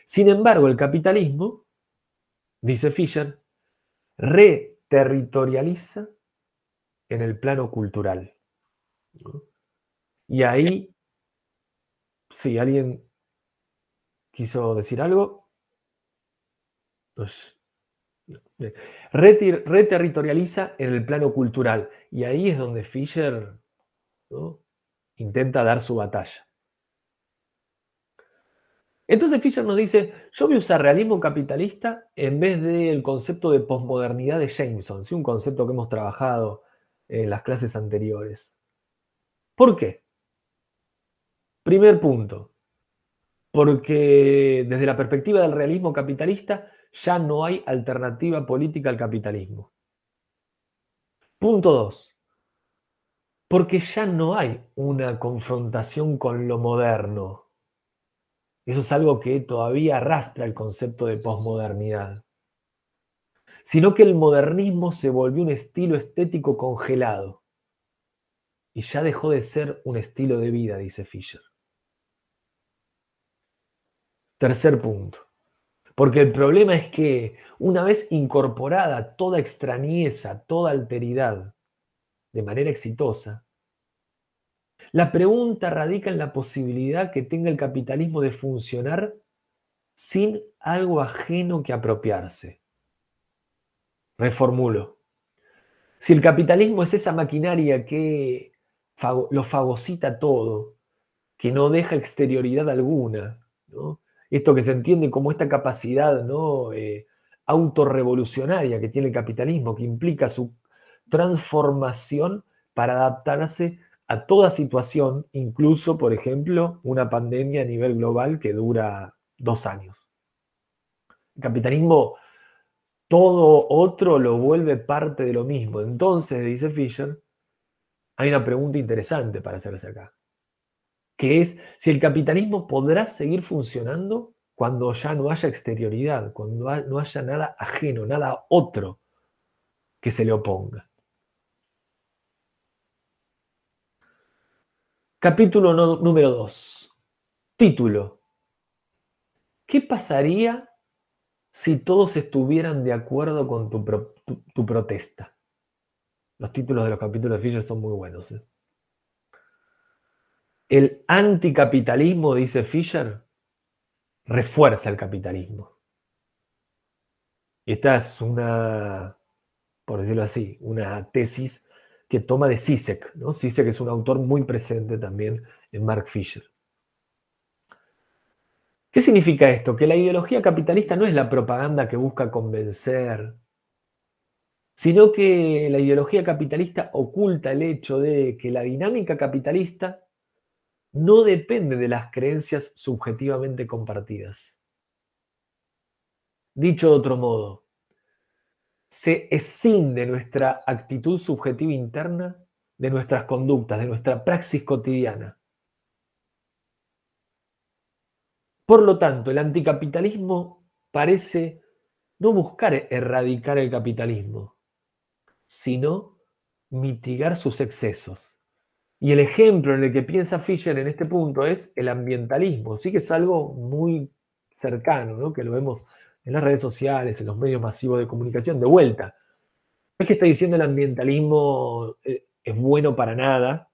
Sin embargo, el capitalismo, dice Fisher, reterritorializa en el plano cultural, ¿no? Y ahí, si alguien quiso decir algo, pues, reterritorializa en el plano cultural. Y ahí es donde Fisher, ¿no?, intenta dar su batalla. Entonces Fisher nos dice, yo voy a usar realismo capitalista en vez del concepto de posmodernidad de Jameson, ¿sí?, un concepto que hemos trabajado en las clases anteriores. ¿Por qué? Primer punto, porque desde la perspectiva del realismo capitalista ya no hay alternativa política al capitalismo. Punto 2, porque ya no hay una confrontación con lo moderno. Eso es algo que todavía arrastra el concepto de posmodernidad. Sino que el modernismo se volvió un estilo estético congelado y ya dejó de ser un estilo de vida, dice Fisher. Tercer punto, porque el problema es que una vez incorporada toda extrañeza, toda alteridad de manera exitosa, la pregunta radica en la posibilidad que tenga el capitalismo de funcionar sin algo ajeno que apropiarse. Reformulo. Si el capitalismo es esa maquinaria que lo fagocita todo, que no deja exterioridad alguna, ¿no?, esto que se entiende como esta capacidad, ¿no?, autorrevolucionaria que tiene el capitalismo, que implica su transformación para adaptarse a toda situación, incluso, por ejemplo, una pandemia a nivel global que dura 2 años. El capitalismo, todo otro lo vuelve parte de lo mismo. Entonces, dice Fisher, hay una pregunta interesante para hacerse acá, que es si el capitalismo podrá seguir funcionando cuando ya no haya exterioridad, cuando no haya nada ajeno, nada otro que se le oponga. Capítulo número 2. Título. ¿Qué pasaría si todos estuvieran de acuerdo con tu protesta? Los títulos de los capítulos de Fisher son muy buenos, ¿eh? El anticapitalismo, dice Fisher, refuerza el capitalismo. Y esta es una, por decirlo así, una tesis que toma de Zizek, ¿no? Zizek es un autor muy presente también en Mark Fisher. ¿Qué significa esto? Que la ideología capitalista no es la propaganda que busca convencer, sino que la ideología capitalista oculta el hecho de que la dinámica capitalista no depende de las creencias subjetivamente compartidas. Dicho de otro modo, se escinde nuestra actitud subjetiva interna de nuestras conductas, de nuestra praxis cotidiana. Por lo tanto, el anticapitalismo parece no buscar erradicar el capitalismo, sino mitigar sus excesos. Y el ejemplo en el que piensa Fisher en este punto es el ambientalismo. Sí que es algo muy cercano, ¿no? Que lo vemos en las redes sociales, en los medios masivos de comunicación, de vuelta. No es que está diciendo el ambientalismo es bueno para nada,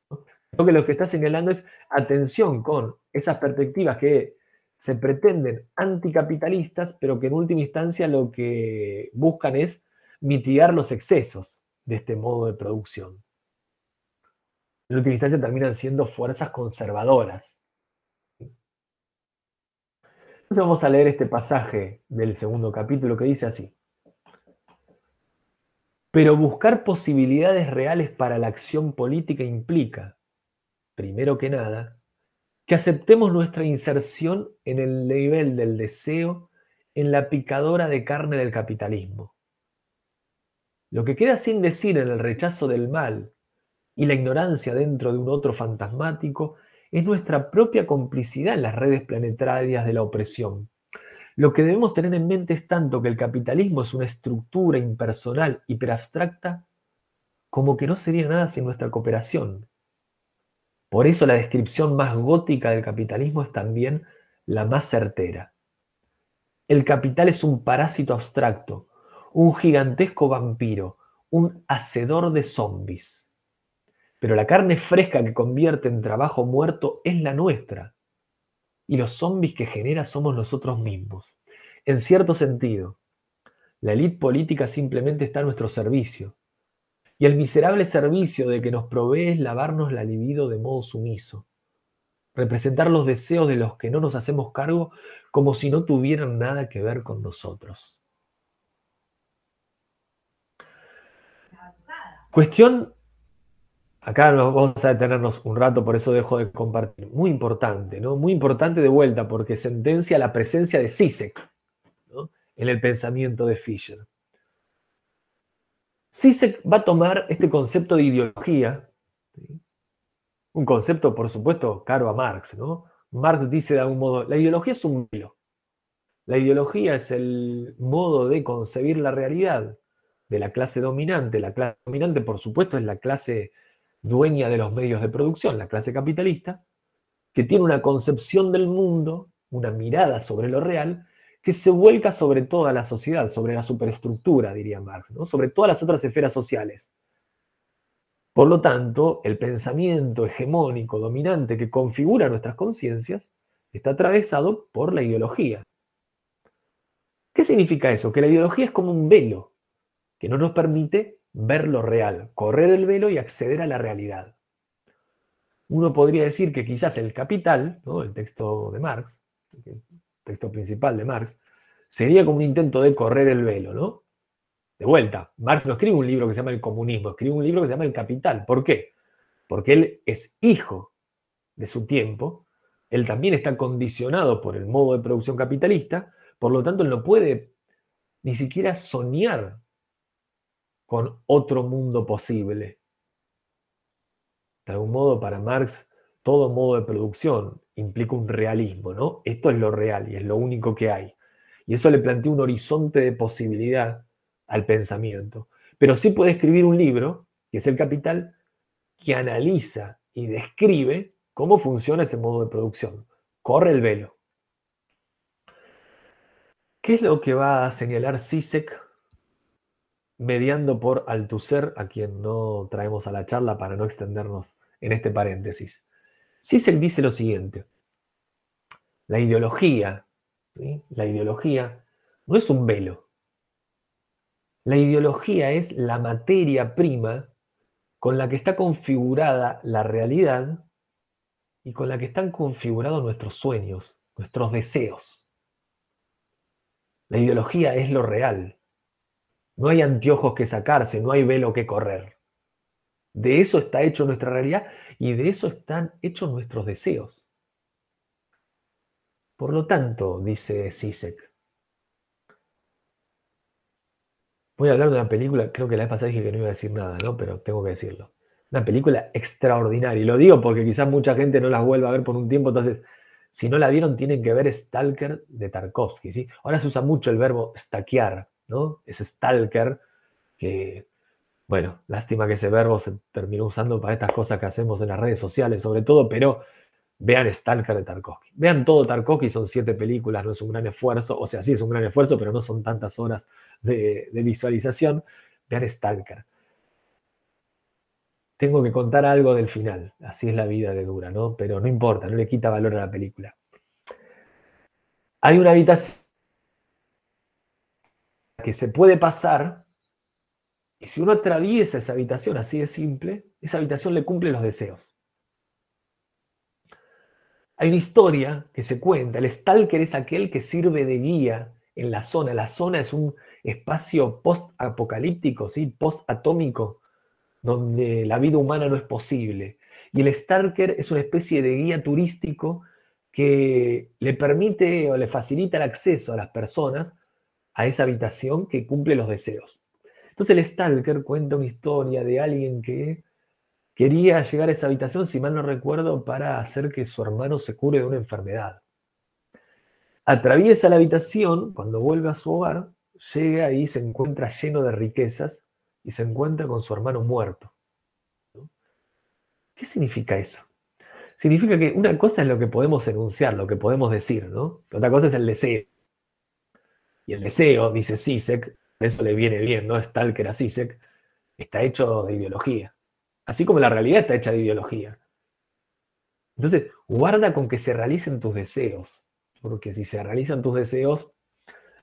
¿no? Sino que lo que está señalando es atención con esas perspectivas que se pretenden anticapitalistas, pero que en última instancia lo que buscan es mitigar los excesos de este modo de producción. En última instancia terminan siendo fuerzas conservadoras. Entonces vamos a leer este pasaje del segundo capítulo que dice así. Pero buscar posibilidades reales para la acción política implica, primero que nada, que aceptemos nuestra inserción en el nivel del deseo en la picadora de carne del capitalismo. Lo que queda sin decir en el rechazo del mal y la ignorancia dentro de un otro fantasmático es nuestra propia complicidad en las redes planetarias de la opresión. Lo que debemos tener en mente es tanto que el capitalismo es una estructura impersonal hiperabstracta como que no sería nada sin nuestra cooperación. Por eso la descripción más gótica del capitalismo es también la más certera. El capital es un parásito abstracto, un gigantesco vampiro, un hacedor de zombis. Pero la carne fresca que convierte en trabajo muerto es la nuestra. Y los zombis que genera somos nosotros mismos. En cierto sentido, la élite política simplemente está a nuestro servicio. Y el miserable servicio de que nos provee es lavarnos la libido de modo sumiso. Representar los deseos de los que no nos hacemos cargo como si no tuvieran nada que ver con nosotros. Cuestión, acá nos vamos a detenernos un rato, por eso dejo de compartir. Muy importante, ¿no? Muy importante de vuelta, porque sentencia la presencia de Zizek, ¿no? En el pensamiento de Fisher. Zizek va a tomar este concepto de ideología, ¿sí? Un concepto, por supuesto, caro a Marx, ¿no? Marx dice de algún modo, la ideología es un velo. La ideología es el modo de concebir la realidad de la clase dominante. La clase dominante, por supuesto, es la clase dueña de los medios de producción, la clase capitalista, que tiene una concepción del mundo, una mirada sobre lo real, que se vuelca sobre toda la sociedad, sobre la superestructura, diría Marx, ¿no? Sobre todas las otras esferas sociales. Por lo tanto, el pensamiento hegemónico, dominante, que configura nuestras conciencias, está atravesado por la ideología. ¿Qué significa eso? Que la ideología es como un velo que no nos permite ver lo real, correr el velo y acceder a la realidad. Uno podría decir que quizás el Capital, ¿no? El texto de Marx, el texto principal de Marx, sería como un intento de correr el velo, ¿no? De vuelta, Marx no escribe un libro que se llama El Comunismo, escribe un libro que se llama El Capital. ¿Por qué? Porque él es hijo de su tiempo, él también está condicionado por el modo de producción capitalista, por lo tanto él no puede ni siquiera soñar con otro mundo posible. De algún modo, para Marx, todo modo de producción implica un realismo, ¿no? Esto es lo real y es lo único que hay. Y eso le plantea un horizonte de posibilidad al pensamiento. Pero sí puede escribir un libro, que es El Capital, que analiza y describe cómo funciona ese modo de producción. Corre el velo. ¿Qué es lo que va a señalar Zizek mediando por Althusser, a quien no traemos a la charla para no extendernos en este paréntesis? Zizek dice lo siguiente: la ideología, ¿sí? La ideología no es un velo. La ideología es la materia prima con la que está configurada la realidad y con la que están configurados nuestros sueños, nuestros deseos. La ideología es lo real. No hay anteojos que sacarse, no hay velo que correr. De eso está hecho nuestra realidad y de eso están hechos nuestros deseos. Por lo tanto, dice Zizek, Voy a hablar de una película, creo que la vez pasada dije que no iba a decir nada, ¿no? Pero tengo que decirlo. Una película extraordinaria. Y lo digo porque quizás mucha gente no las vuelva a ver por un tiempo, entonces, si no la vieron, tienen que ver Stalker de Tarkovsky, ¿sí? Ahora se usa mucho el verbo stalkear, ¿no? Es stalker, que, bueno, lástima que ese verbo se terminó usando para estas cosas que hacemos en las redes sociales, sobre todo, pero vean Stalker de Tarkovsky. Vean todo Tarkovsky, son 7 películas, no es un gran esfuerzo, o sea, sí es un gran esfuerzo, pero no son tantas horas de visualización. Vean Stalker. Tengo que contar algo del final, así es la vida de dura, ¿no? Pero no importa, no le quita valor a la película. Hay una habitación que se puede pasar, y si uno atraviesa esa habitación así de simple, esa habitación le cumple los deseos. Hay una historia que se cuenta, el stalker es aquel que sirve de guía en la zona. La zona es un espacio post-apocalíptico, ¿sí? Post-atómico, donde la vida humana no es posible. Y el stalker es una especie de guía turístico que le permite o le facilita el acceso a las personas a esa habitación que cumple los deseos. Entonces el stalker cuenta una historia de alguien que quería llegar a esa habitación, si mal no recuerdo, para hacer que su hermano se cure de una enfermedad. Atraviesa la habitación, cuando vuelve a su hogar, llega y se encuentra lleno de riquezas y se encuentra con su hermano muerto. ¿Qué significa eso? Significa que una cosa es lo que podemos enunciar, lo que podemos decir, ¿no? Otra cosa es el deseo. Y el deseo, dice Zizek, eso le viene bien, ¿no? Stalker a Zizek, está hecho de ideología. Así como la realidad está hecha de ideología. Entonces, guarda con que se realicen tus deseos, porque si se realizan tus deseos,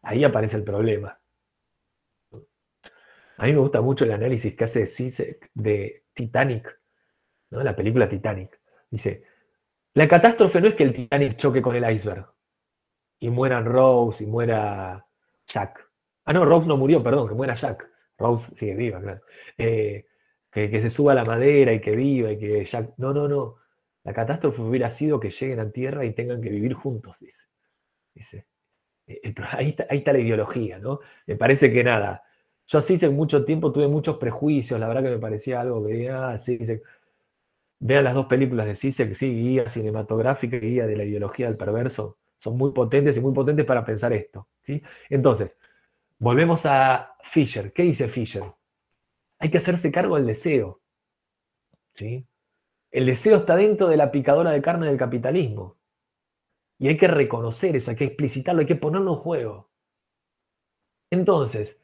ahí aparece el problema. A mí me gusta mucho el análisis que hace Zizek de Titanic, ¿no? La película Titanic. Dice, la catástrofe no es que el Titanic choque con el iceberg y mueran Rose y muera Jack. Ah, no, Rose no murió, perdón, que muera Jack. Rose sigue viva, claro. Que se suba a la madera y que viva y que Jack... No, no, no. La catástrofe hubiera sido que lleguen a tierra y tengan que vivir juntos, dice. Ahí está la ideología, ¿no? Me parece que nada. Yo así hace mucho tiempo tuve muchos prejuicios, la verdad que me parecía algo que, sí, vean las 2 películas de Zizek, sí, guía cinematográfica y guía de la ideología del perverso, son muy potentes y muy potentes para pensar esto, ¿sí? Entonces, volvemos a Fisher. ¿Qué dice Fisher? Hay que hacerse cargo del deseo, ¿sí? El deseo está dentro de la picadora de carne del capitalismo. Y hay que reconocer eso, hay que explicitarlo, hay que ponerlo en juego. Entonces,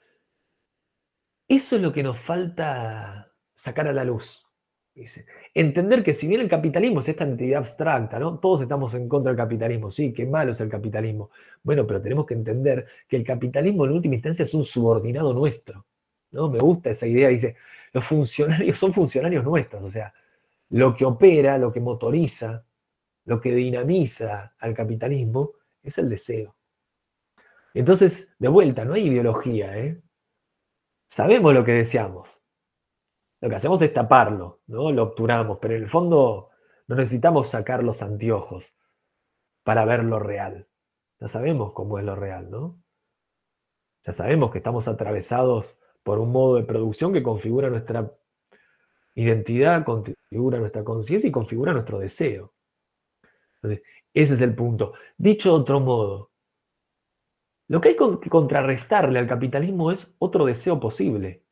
eso es lo que nos falta sacar a la luz. Dice. Entender que si bien el capitalismo es esta entidad abstracta, ¿no? Todos estamos en contra del capitalismo, sí, qué malo es el capitalismo. Bueno, pero tenemos que entender que el capitalismo en última instancia es un subordinado nuestro, ¿no? Me gusta esa idea, dice, los funcionarios son funcionarios nuestros, o sea, lo que opera, lo que motoriza, lo que dinamiza al capitalismo es el deseo. Entonces, de vuelta, no hay ideología, ¿eh? Sabemos lo que deseamos. Lo que hacemos es taparlo, ¿no? Lo obturamos, pero en el fondo no necesitamos sacar los anteojos para ver lo real. Ya sabemos cómo es lo real, ¿no? Ya sabemos que estamos atravesados por un modo de producción que configura nuestra identidad, configura nuestra conciencia y configura nuestro deseo. Entonces, ese es el punto. Dicho de otro modo, lo que hay que contrarrestarle al capitalismo es otro deseo posible.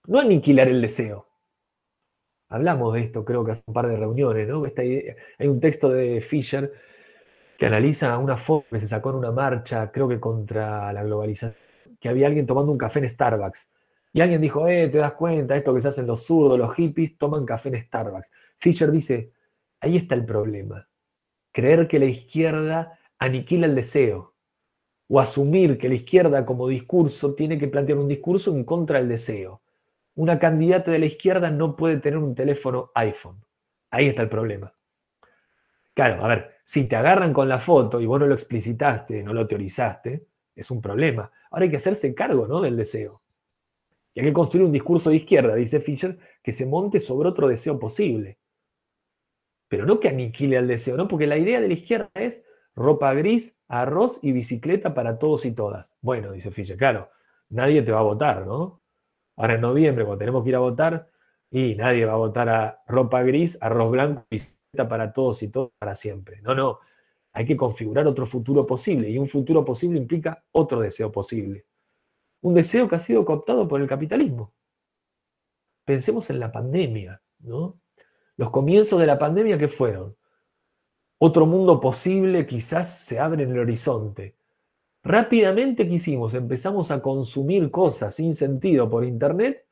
No aniquilar el deseo. Hablamos de esto, creo que hace un par de reuniones, ¿no? Hay un texto de Fisher que analiza una foto que se sacó en una marcha, creo que contra la globalización, que había alguien tomando un café en Starbucks. Y alguien dijo, ¿te das cuenta? Esto que se hacen los zurdos, los hippies, toman café en Starbucks. Fisher dice, ahí está el problema. Creer que la izquierda aniquila el deseo. O asumir que la izquierda como discurso tiene que plantear un discurso en contra del deseo. Una candidata de la izquierda no puede tener un teléfono iPhone. Ahí está el problema. Claro, a ver, si te agarran con la foto y vos no lo explicitaste, no lo teorizaste, es un problema. Ahora hay que hacerse cargo, ¿no?, del deseo. Y hay que construir un discurso de izquierda, dice Fisher, que se monte sobre otro deseo posible. Pero no que aniquile al deseo, ¿no? Porque la idea de la izquierda es ropa gris, arroz y bicicleta para todos y todas. Bueno, dice Fisher, claro, nadie te va a votar, ¿no? Ahora en noviembre, cuando tenemos que ir a votar, y nadie va a votar a ropa gris, arroz blanco, bicicleta para todos y todos para siempre. No, no. Hay que configurar otro futuro posible, y un futuro posible implica otro deseo posible. Un deseo que ha sido cooptado por el capitalismo. Pensemos en la pandemia, ¿no? Los comienzos de la pandemia, ¿qué fueron? Otro mundo posible quizás se abre en el horizonte. Rápidamente, ¿qué hicimos? Empezamos a consumir cosas sin sentido por internet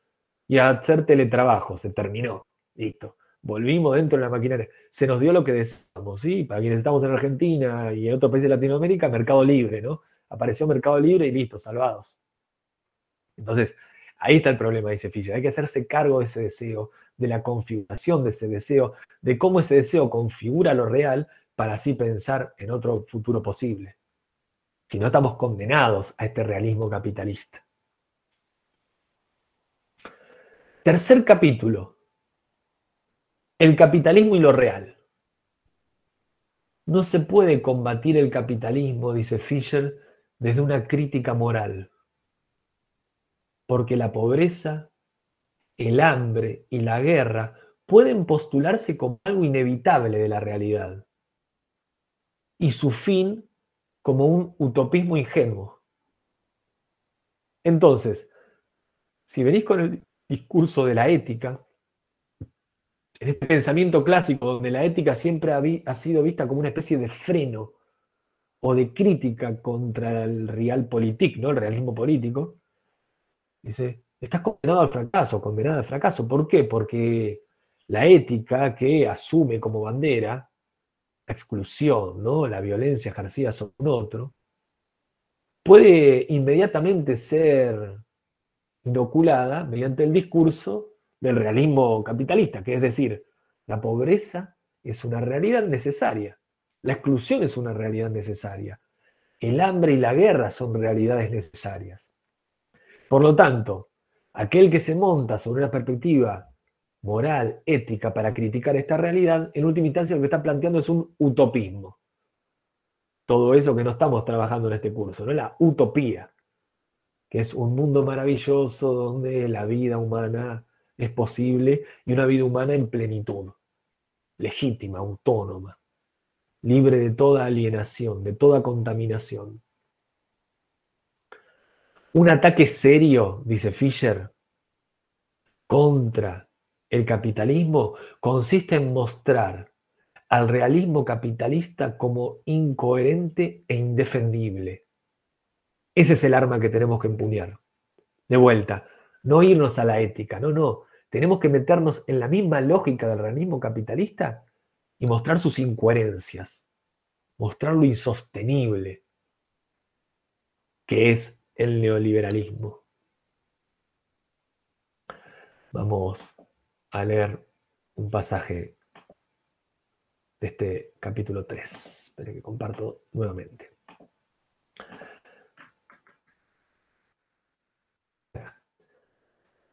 y a hacer teletrabajo. Se terminó. Listo. Volvimos dentro de la maquinaria. Se nos dio lo que deseamos, ¿sí? Para quienes estamos en Argentina y en otros países de Latinoamérica, Mercado Libre, ¿no? Apareció Mercado Libre y listo, salvados. Entonces, ahí está el problema, dice Fisher. Hay que hacerse cargo de ese deseo, de la configuración de ese deseo, de cómo ese deseo configura lo real para así pensar en otro futuro posible. Si no, estamos condenados a este realismo capitalista. Tercer capítulo. El capitalismo y lo real. No se puede combatir el capitalismo, dice Fisher, desde una crítica moral. Porque la pobreza, el hambre y la guerra pueden postularse como algo inevitable de la realidad. Y su fin como un utopismo ingenuo. Entonces, si venís con el discurso de la ética, en este pensamiento clásico donde la ética siempre ha sido vista como una especie de freno o de crítica contra el realpolitik, ¿no? El realismo político, dice, estás condenado al fracaso, condenada al fracaso. ¿Por qué? Porque la ética que asume como bandera la exclusión, ¿no? La violencia ejercida sobre un otro, puede inmediatamente ser inoculada mediante el discurso del realismo capitalista, que es decir, la pobreza es una realidad necesaria, la exclusión es una realidad necesaria, el hambre y la guerra son realidades necesarias. Por lo tanto, aquel que se monta sobre una perspectiva moral, ética, para criticar esta realidad, en última instancia lo que está planteando es un utopismo. Todo eso que no estamos trabajando en este curso, ¿no? La utopía, que es un mundo maravilloso donde la vida humana es posible y una vida humana en plenitud, legítima, autónoma, libre de toda alienación, de toda contaminación. Un ataque serio, dice Fisher, contra el capitalismo consiste en mostrar al realismo capitalista como incoherente e indefendible. Ese es el arma que tenemos que empuñar. De vuelta, no irnos a la ética, no. Tenemos que meternos en la misma lógica del realismo capitalista y mostrar sus incoherencias, mostrar lo insostenible que es el neoliberalismo. Vamos a leer un pasaje de este capítulo 3. Espero que comparto nuevamente.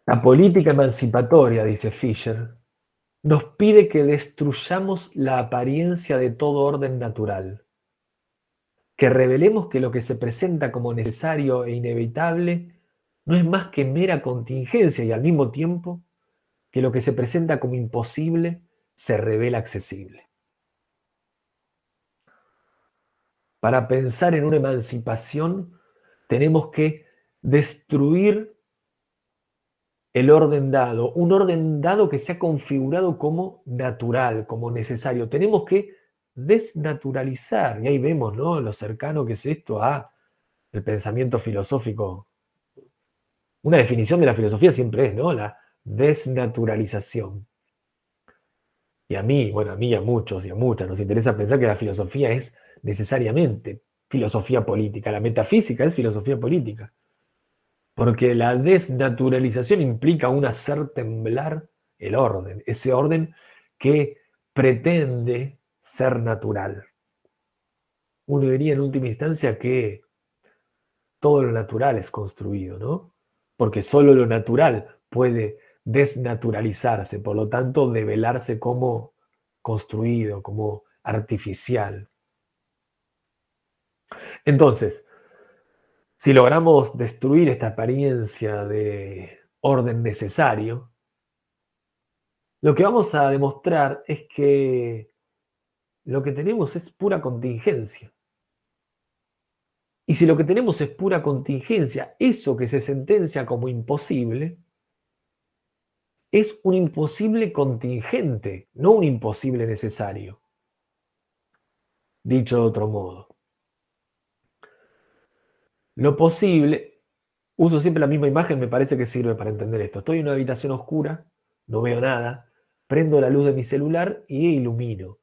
La política emancipatoria, dice Fisher, nos pide que destruyamos la apariencia de todo orden natural, que revelemos que lo que se presenta como necesario e inevitable no es más que mera contingencia y al mismo tiempo que lo que se presenta como imposible se revela accesible. Para pensar en una emancipación tenemos que destruir el orden dado, un orden dado que se ha configurado como natural, como necesario. Tenemos que desnaturalizar, y ahí vemos, ¿no?, lo cercano que es esto a el pensamiento filosófico. Una definición de la filosofía siempre es, ¿no?, la desnaturalización. Y a mí, bueno, a mí y a muchos y a muchas nos interesa pensar que la filosofía es necesariamente filosofía política, la metafísica es filosofía política. Porque la desnaturalización implica un hacer temblar el orden, ese orden que pretende ser natural. Uno diría en última instancia que todo lo natural es construido, ¿no? Porque solo lo natural puede desnaturalizarse, por lo tanto develarse como construido, como artificial. Entonces, Si logramos destruir esta apariencia de orden necesario, lo que vamos a demostrar es que lo que tenemos es pura contingencia. Y si lo que tenemos es pura contingencia, eso que se sentencia como imposible, es un imposible contingente, no un imposible necesario. Dicho de otro modo, lo posible, uso siempre la misma imagen, me parece que sirve para entender esto. Estoy en una habitación oscura, no veo nada, prendo la luz de mi celular y ilumino.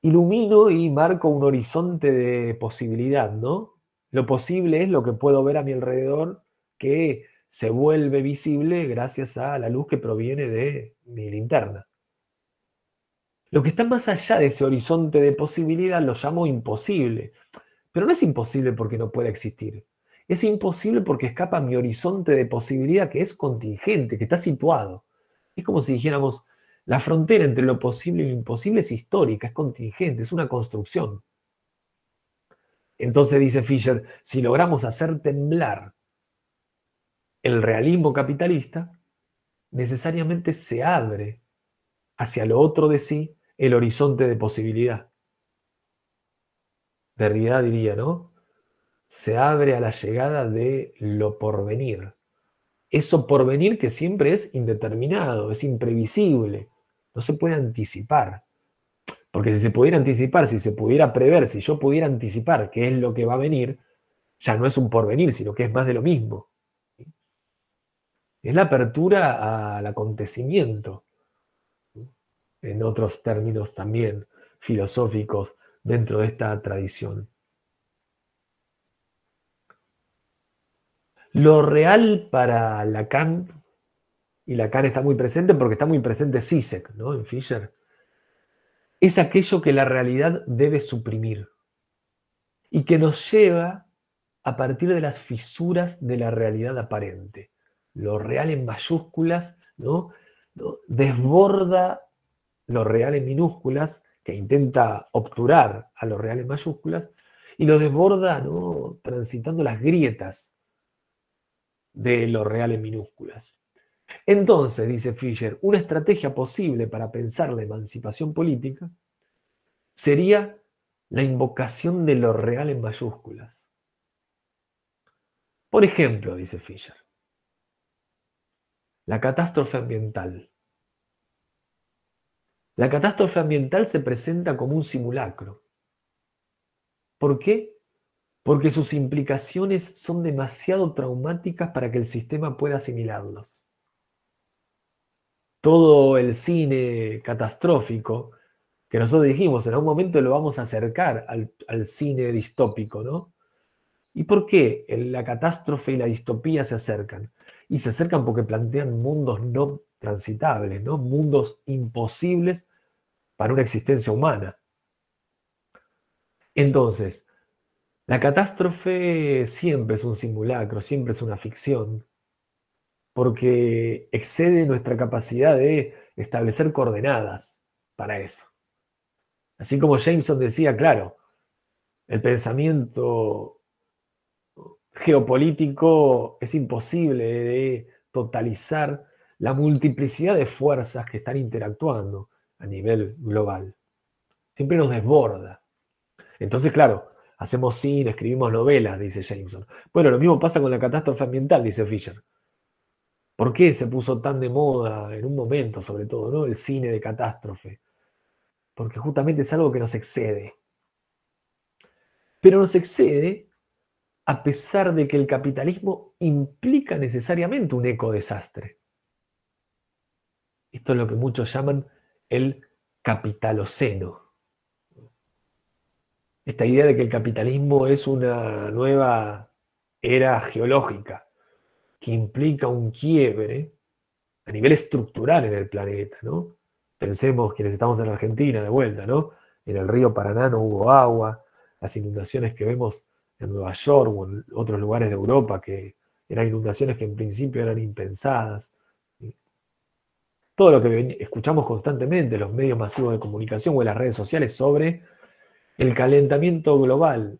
Ilumino y marco un horizonte de posibilidad, ¿no? Lo posible es lo que puedo ver a mi alrededor que se vuelve visible gracias a la luz que proviene de mi linterna. Lo que está más allá de ese horizonte de posibilidad lo llamo imposible. Pero no es imposible porque no pueda existir. Es imposible porque escapa a mi horizonte de posibilidad que es contingente, que está situado. Es como si dijéramos, la frontera entre lo posible y lo imposible es histórica, es contingente, es una construcción. Entonces, dice Fisher, si logramos hacer temblar el realismo capitalista, necesariamente se abre hacia lo otro de sí el horizonte de posibilidad. Derrida diría, ¿no? Se abre a la llegada de lo porvenir. Eso porvenir que siempre es indeterminado, es imprevisible, no se puede anticipar. Porque si se pudiera anticipar, si se pudiera prever, si yo pudiera anticipar qué es lo que va a venir, ya no es un porvenir, sino que es más de lo mismo. Es la apertura al acontecimiento, en otros términos también filosóficos dentro de esta tradición. Lo real para Lacan, y Lacan está muy presente porque está muy presente Zizek, ¿no? En Fisher, es aquello que la realidad debe suprimir y que nos lleva a partir de las fisuras de la realidad aparente. Lo real en mayúsculas, ¿no? Desborda lo real en minúsculas, que intenta obturar a lo real en mayúsculas, y lo desborda, ¿no? Transitando las grietas de lo real en minúsculas. Entonces, dice Fisher, una estrategia posible para pensar la emancipación política sería la invocación de lo real en mayúsculas. Por ejemplo, dice Fisher, la catástrofe ambiental. La catástrofe ambiental se presenta como un simulacro. ¿Por qué? Porque sus implicaciones son demasiado traumáticas para que el sistema pueda asimilarlos. Todo el cine catastrófico, que nosotros dijimos, en algún momento lo vamos a acercar al cine distópico, ¿no? ¿Y por qué la catástrofe y la distopía se acercan? Y se acercan porque plantean mundos no transitables, ¿no? Mundos imposibles para una existencia humana. Entonces, la catástrofe siempre es un simulacro, siempre es una ficción, porque excede nuestra capacidad de establecer coordenadas para eso. Así como Jameson decía, claro, el pensamiento geopolítico es imposible de totalizar la multiplicidad de fuerzas que están interactuando a nivel global. Siempre nos desborda. Entonces, claro, hacemos cine, escribimos novelas, dice Jameson. Bueno, lo mismo pasa con la catástrofe ambiental, dice Fisher. ¿Por qué se puso tan de moda en un momento, sobre todo, ¿no? El cine de catástrofe? Porque justamente es algo que nos excede. Pero nos excede a pesar de que el capitalismo implica necesariamente un ecodesastre. Esto es lo que muchos llaman el capitaloceno. Esta idea de que el capitalismo es una nueva era geológica que implica un quiebre a nivel estructural en el planeta, ¿no? Pensemos quienes estamos en Argentina de vuelta, ¿no? En el río Paraná no hubo agua, las inundaciones que vemos en Nueva York o en otros lugares de Europa, que eran inundaciones que en principio eran impensadas. Todo lo que escuchamos constantemente en los medios masivos de comunicación o en las redes sociales sobre el calentamiento global,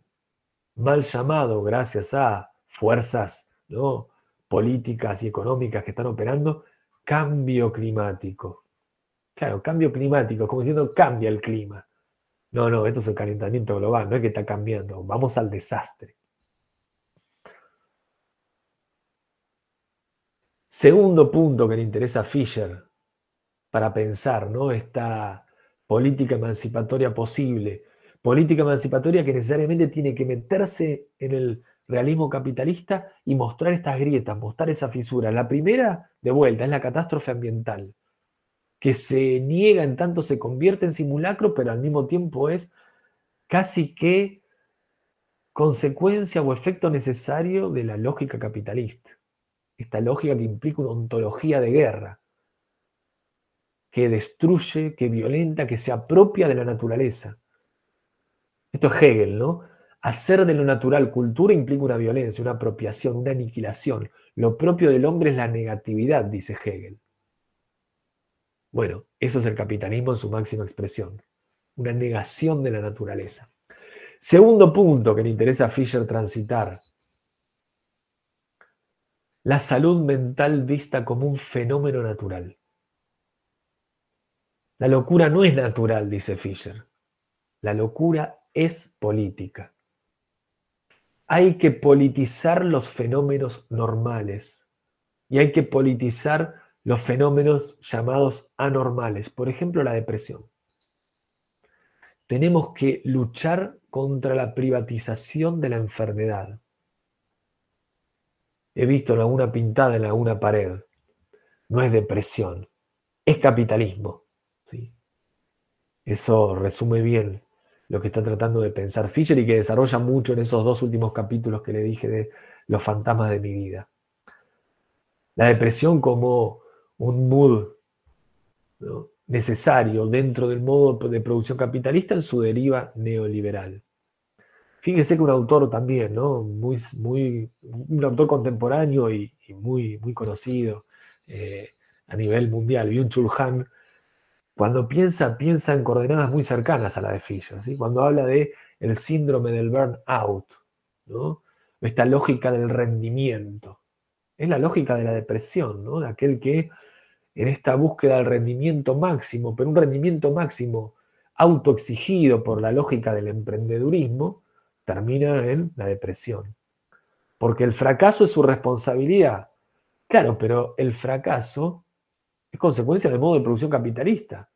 mal llamado gracias a fuerzas, ¿no?, políticas y económicas que están operando, cambio climático. Claro, cambio climático, como diciendo, cambia el clima. No, no, esto es el calentamiento global, no es que está cambiando, vamos al desastre. Segundo punto que le interesa a Fisher para pensar, ¿no?, esta política emancipatoria posible. Política emancipatoria que necesariamente tiene que meterse en el realismo capitalista y mostrar estas grietas, mostrar esa fisura. La primera, de vuelta, es la catástrofe ambiental, que se niega en tanto se convierte en simulacro, pero al mismo tiempo es casi que consecuencia o efecto necesario de la lógica capitalista. Esta lógica que implica una ontología de guerra, que destruye, que violenta, que se apropia de la naturaleza. Esto es Hegel, ¿no? Hacer de lo natural cultura implica una violencia, una apropiación, una aniquilación. Lo propio del hombre es la negatividad, dice Hegel. Bueno, eso es el capitalismo en su máxima expresión. Una negación de la naturaleza. Segundo punto que le interesa a Fisher transitar. La salud mental vista como un fenómeno natural. La locura no es natural, dice Fisher. La locura es política. Hay que politizar los fenómenos normales y hay que politizar los fenómenos llamados anormales. Por ejemplo, la depresión. Tenemos que luchar contra la privatización de la enfermedad. He visto en alguna pintada en alguna pared. No es depresión, es capitalismo. ¿Sí? Eso resume bien lo que está tratando de pensar Fisher y que desarrolla mucho en esos dos últimos capítulos que le dije de Los fantasmas de mi vida. La depresión como un mood, ¿no?, necesario dentro del modo de producción capitalista en su deriva neoliberal. Fíjese que un autor también, ¿no?, un autor contemporáneo y muy conocido a nivel mundial, Byung-Chul Han, cuando piensa en coordenadas muy cercanas a la de Fisher, ¿sí? Cuando habla de el síndrome del burnout, ¿no?, esta lógica del rendimiento. Es la lógica de la depresión, ¿no?, de aquel que en esta búsqueda del rendimiento máximo, pero un rendimiento máximo autoexigido por la lógica del emprendedurismo, termina en la depresión. Porque el fracaso es su responsabilidad. Claro, pero el fracaso es consecuencia del modo de producción capitalista,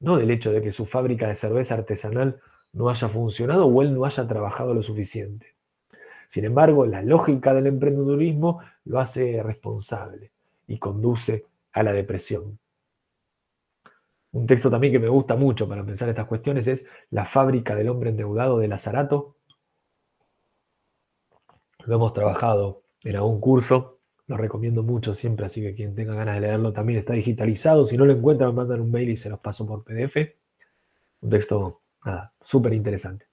no del hecho de que su fábrica de cerveza artesanal no haya funcionado o él no haya trabajado lo suficiente. Sin embargo, la lógica del emprendedurismo lo hace responsable y conduce a la depresión. Un texto también que me gusta mucho para pensar estas cuestiones es La fábrica del hombre endeudado de Lazzarato. Lo hemos trabajado en algún curso, lo recomiendo mucho siempre, así que quien tenga ganas de leerlo también está digitalizado. Si no lo encuentran, me mandan un mail y se los paso por PDF. Un texto súper interesante.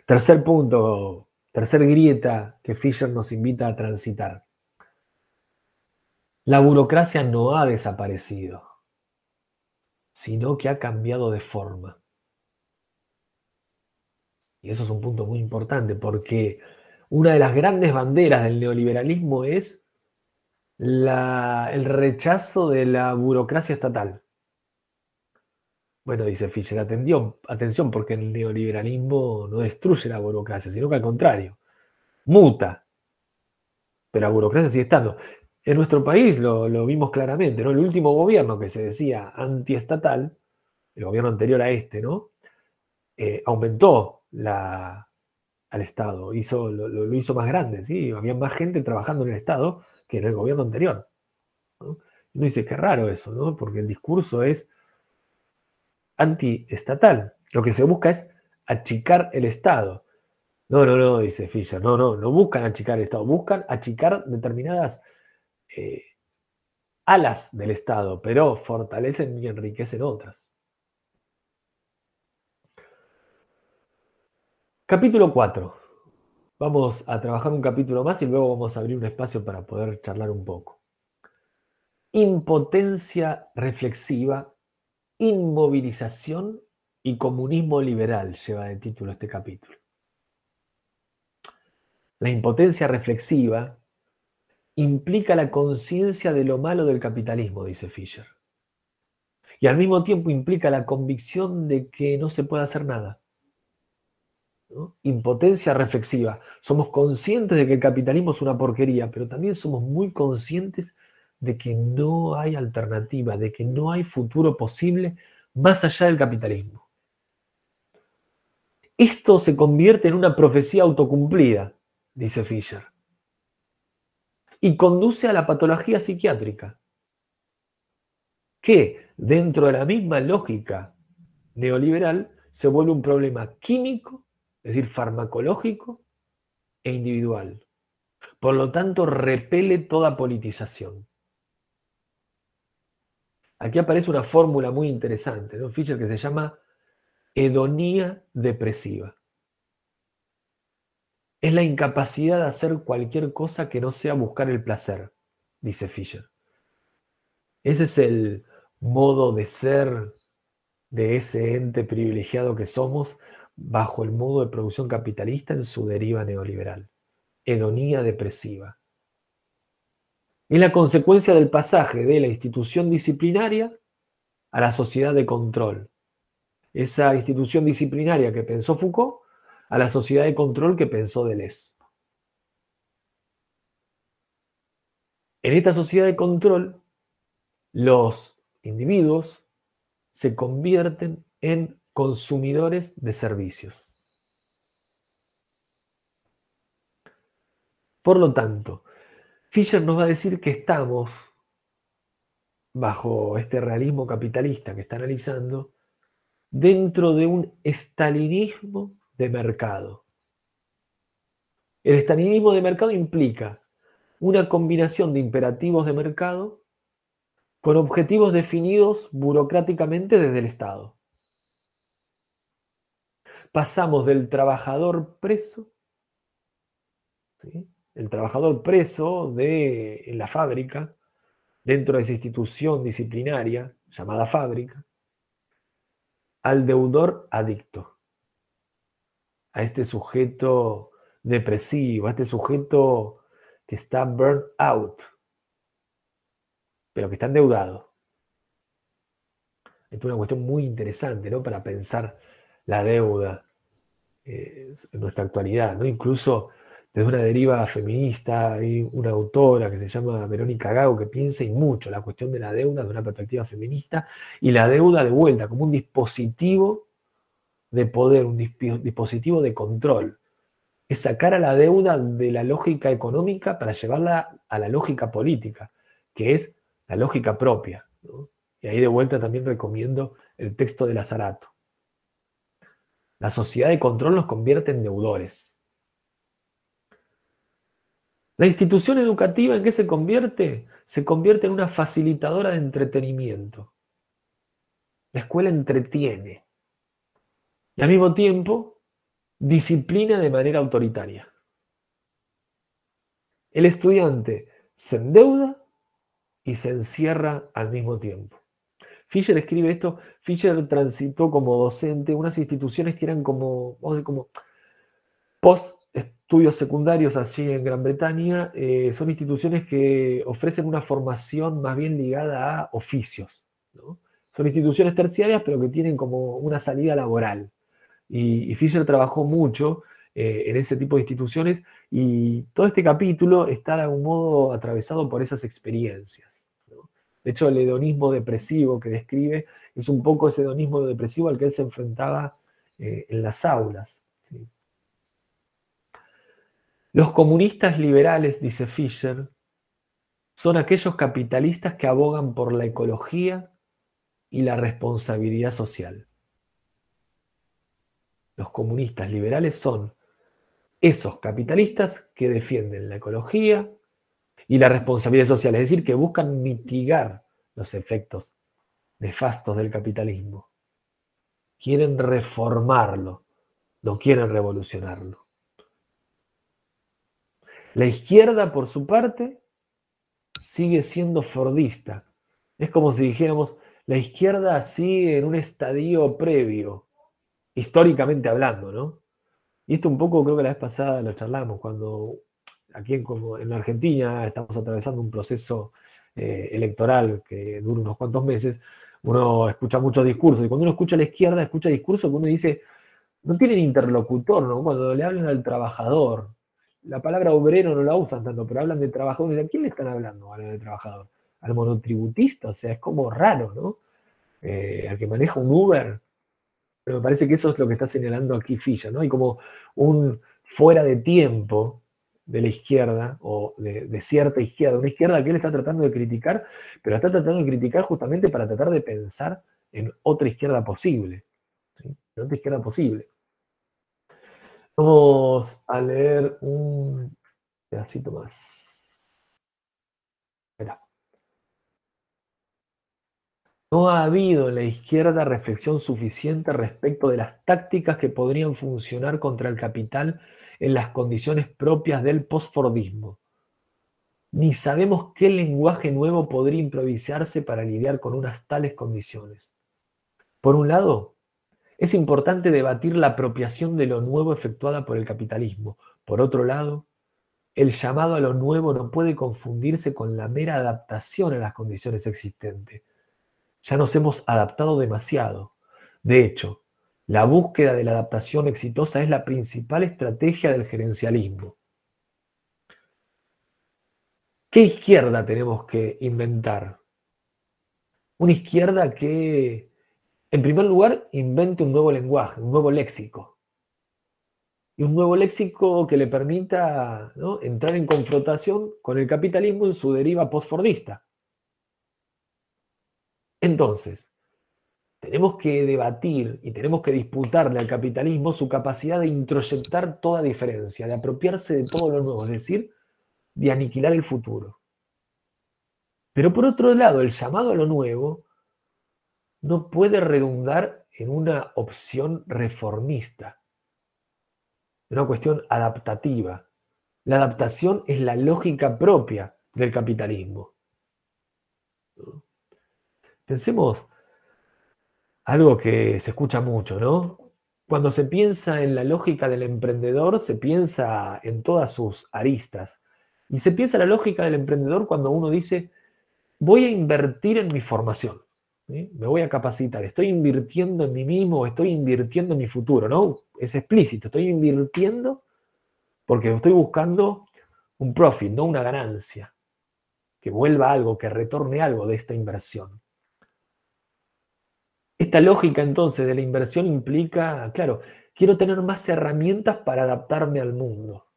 Tercer punto, tercer grieta que Fisher nos invita a transitar. La burocracia no ha desaparecido, sino que ha cambiado de forma. Y eso es un punto muy importante, porque una de las grandes banderas del neoliberalismo es el rechazo de la burocracia estatal. Bueno, dice Fisher, atención, porque el neoliberalismo no destruye la burocracia, sino que al contrario, muta. Pero la burocracia sigue estando. En nuestro país lo vimos claramente, ¿no? El último gobierno que se decía antiestatal, el gobierno anterior a este, ¿no?, aumentó al Estado, lo hizo más grande, ¿sí? Había más gente trabajando en el Estado que en el gobierno anterior, ¿no? Y uno dice, qué raro eso, ¿no? Porque el discurso es antiestatal. Lo que se busca es achicar el Estado. No, dice Fisher, no buscan achicar el Estado, buscan achicar determinadas alas del Estado, pero fortalecen y enriquecen otras. Capítulo 4. Vamos a trabajar un capítulo más y luego vamos a abrir un espacio para poder charlar un poco. Impotencia reflexiva, inmovilización y comunismo liberal lleva de título este capítulo. La impotencia reflexiva implica la conciencia de lo malo del capitalismo, dice Fisher. Y al mismo tiempo implica la convicción de que no se puede hacer nada, ¿no? Impotencia reflexiva. Somos conscientes de que el capitalismo es una porquería, pero también somos muy conscientes de que no hay alternativa, de que no hay futuro posible más allá del capitalismo. Esto se convierte en una profecía autocumplida, dice Fisher, y conduce a la patología psiquiátrica, que dentro de la misma lógica neoliberal se vuelve un problema químico, es decir, farmacológico e individual. Por lo tanto, repele toda politización. Aquí aparece una fórmula muy interesante, ¿no? Fisher, que se llama hedonía depresiva. Es la incapacidad de hacer cualquier cosa que no sea buscar el placer, dice Fisher. Ese es el modo de ser de ese ente privilegiado que somos bajo el modo de producción capitalista en su deriva neoliberal. Hedonía depresiva. Es la consecuencia del pasaje de la institución disciplinaria a la sociedad de control. Esa institución disciplinaria que pensó Foucault a la sociedad de control que pensó Deleuze. En esta sociedad de control, los individuos se convierten en consumidores de servicios. Por lo tanto, Fisher nos va a decir que estamos, bajo este realismo capitalista que está analizando, dentro de un estalinismo de mercado. El estalinismo de mercado implica una combinación de imperativos de mercado con objetivos definidos burocráticamente desde el Estado. Pasamos del trabajador preso, ¿sí?, el trabajador preso en la fábrica, dentro de esa institución disciplinaria llamada fábrica, al deudor adicto, a este sujeto depresivo, a este sujeto que está burnt out, pero que está endeudado. Esto es una cuestión muy interesante, ¿no?, para pensar la deuda en nuestra actualidad, ¿no? Incluso desde una deriva feminista hay una autora que se llama Verónica Gago que piensa y mucho la cuestión de la deuda desde una perspectiva feminista, y la deuda de vuelta como un dispositivo de poder, un dispositivo de control. Es sacar a la deuda de la lógica económica para llevarla a la lógica política, que es la lógica propia, ¿no? Y ahí de vuelta también recomiendo el texto de Lazzarato. La sociedad de control nos convierte en deudores. La institución educativa, ¿en qué se convierte? Se convierte en una facilitadora de entretenimiento. La escuela entretiene y al mismo tiempo disciplina de manera autoritaria. El estudiante se endeuda y se encierra al mismo tiempo. Fisher escribe esto. Fisher transitó como docente unas instituciones que eran como post-estudios secundarios allí en Gran Bretaña. Son instituciones que ofrecen una formación más bien ligada a oficios, ¿no? Son instituciones terciarias, pero que tienen como una salida laboral. Y Fisher trabajó mucho en ese tipo de instituciones, y todo este capítulo está de algún modo atravesado por esas experiencias, ¿no? De hecho, el hedonismo depresivo que describe es un poco ese hedonismo depresivo al que él se enfrentaba en las aulas, ¿sí? Los comunistas liberales, dice Fisher, son aquellos capitalistas que abogan por la ecología y la responsabilidad social. Los comunistas liberales son esos capitalistas que defienden la ecología y la responsabilidad social, es decir, que buscan mitigar los efectos nefastos del capitalismo. Quieren reformarlo, no quieren revolucionarlo. La izquierda, por su parte, sigue siendo fordista. Es como si dijéramos, la izquierda sigue en un estadio previo, históricamente hablando, ¿no? Y esto un poco creo que la vez pasada lo charlamos, cuando aquí como en Argentina estamos atravesando un proceso electoral que dura unos cuantos meses, uno escucha muchos discursos, y cuando uno escucha a la izquierda, escucha discursos que uno dice, no tienen interlocutor, ¿no? Cuando le hablan al trabajador, la palabra obrero no la usan tanto, pero hablan de trabajador. ¿A quién le están hablando? Hablan de trabajador. Al monotributista, o sea, es como raro, ¿no? Al que maneja un Uber. Pero me parece que eso es lo que está señalando aquí Fischer, ¿no? Hay como un fuera de tiempo de la izquierda, o de cierta izquierda, una izquierda que él está tratando de criticar, pero está tratando de criticar justamente para tratar de pensar en otra izquierda posible, ¿sí? En otra izquierda posible. Vamos a leer un pedacito más. Mirá. No ha habido en la izquierda reflexión suficiente respecto de las tácticas que podrían funcionar contra el capital en las condiciones propias del posfordismo. Ni sabemos qué lenguaje nuevo podría improvisarse para lidiar con unas tales condiciones. Por un lado, es importante debatir la apropiación de lo nuevo efectuada por el capitalismo. Por otro lado, el llamado a lo nuevo no puede confundirse con la mera adaptación a las condiciones existentes. Ya nos hemos adaptado demasiado. De hecho, la búsqueda de la adaptación exitosa es la principal estrategia del gerencialismo. ¿Qué izquierda tenemos que inventar? Una izquierda que, en primer lugar, invente un nuevo lenguaje, un nuevo léxico. Y un nuevo léxico que le permita, ¿no?, entrar en confrontación con el capitalismo en su deriva postfordista. Entonces, tenemos que debatir y tenemos que disputarle al capitalismo su capacidad de introyectar toda diferencia, de apropiarse de todo lo nuevo, es decir, de aniquilar el futuro. Pero por otro lado, el llamado a lo nuevo no puede redundar en una opción reformista, en una cuestión adaptativa. La adaptación es la lógica propia del capitalismo. Pensemos algo que se escucha mucho, ¿no? Cuando se piensa en la lógica del emprendedor, se piensa en todas sus aristas. Y se piensa la lógica del emprendedor cuando uno dice, voy a invertir en mi formación, ¿sí? Me voy a capacitar, estoy invirtiendo en mí mismo, estoy invirtiendo en mi futuro, ¿no? Es explícito, estoy invirtiendo porque estoy buscando un profit, no una ganancia, que vuelva algo, que retorne algo de esta inversión. Esta lógica entonces de la inversión implica, claro, quiero tener más herramientas para adaptarme al mundo.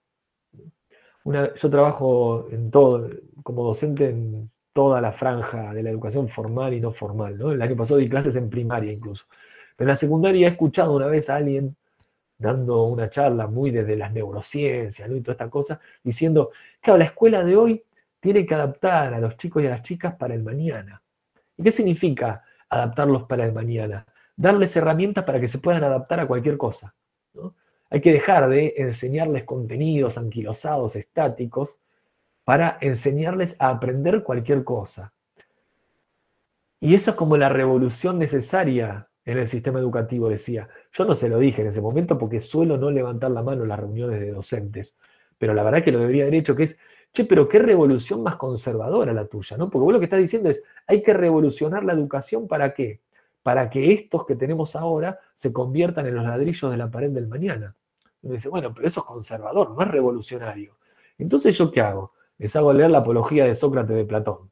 Yo trabajo en todo, como docente en toda la franja de la educación formal y no formal, ¿no? El año pasado di clases en primaria incluso. Pero en la secundaria he escuchado una vez a alguien dando una charla muy desde las neurociencias, ¿no?, y toda esta cosa, diciendo, claro, la escuela de hoy tiene que adaptar a los chicos y a las chicas para el mañana. ¿Y qué significa adaptarlos para el mañana? Darles herramientas para que se puedan adaptar a cualquier cosa, ¿no? Hay que dejar de enseñarles contenidos anquilosados, estáticos, para enseñarles a aprender cualquier cosa. Y eso es como la revolución necesaria en el sistema educativo, decía. Yo no se lo dije en ese momento porque suelo no levantar la mano en las reuniones de docentes, pero la verdad que lo debería haber hecho, que es, che, pero qué revolución más conservadora la tuya, ¿no? Porque vos lo que estás diciendo es, hay que revolucionar la educación, ¿para qué? Para que estos que tenemos ahora se conviertan en los ladrillos de la pared del mañana. Y uno dice, bueno, pero eso es conservador, no es revolucionario. Entonces, ¿yo qué hago? Les hago leer la apología de Sócrates de Platón.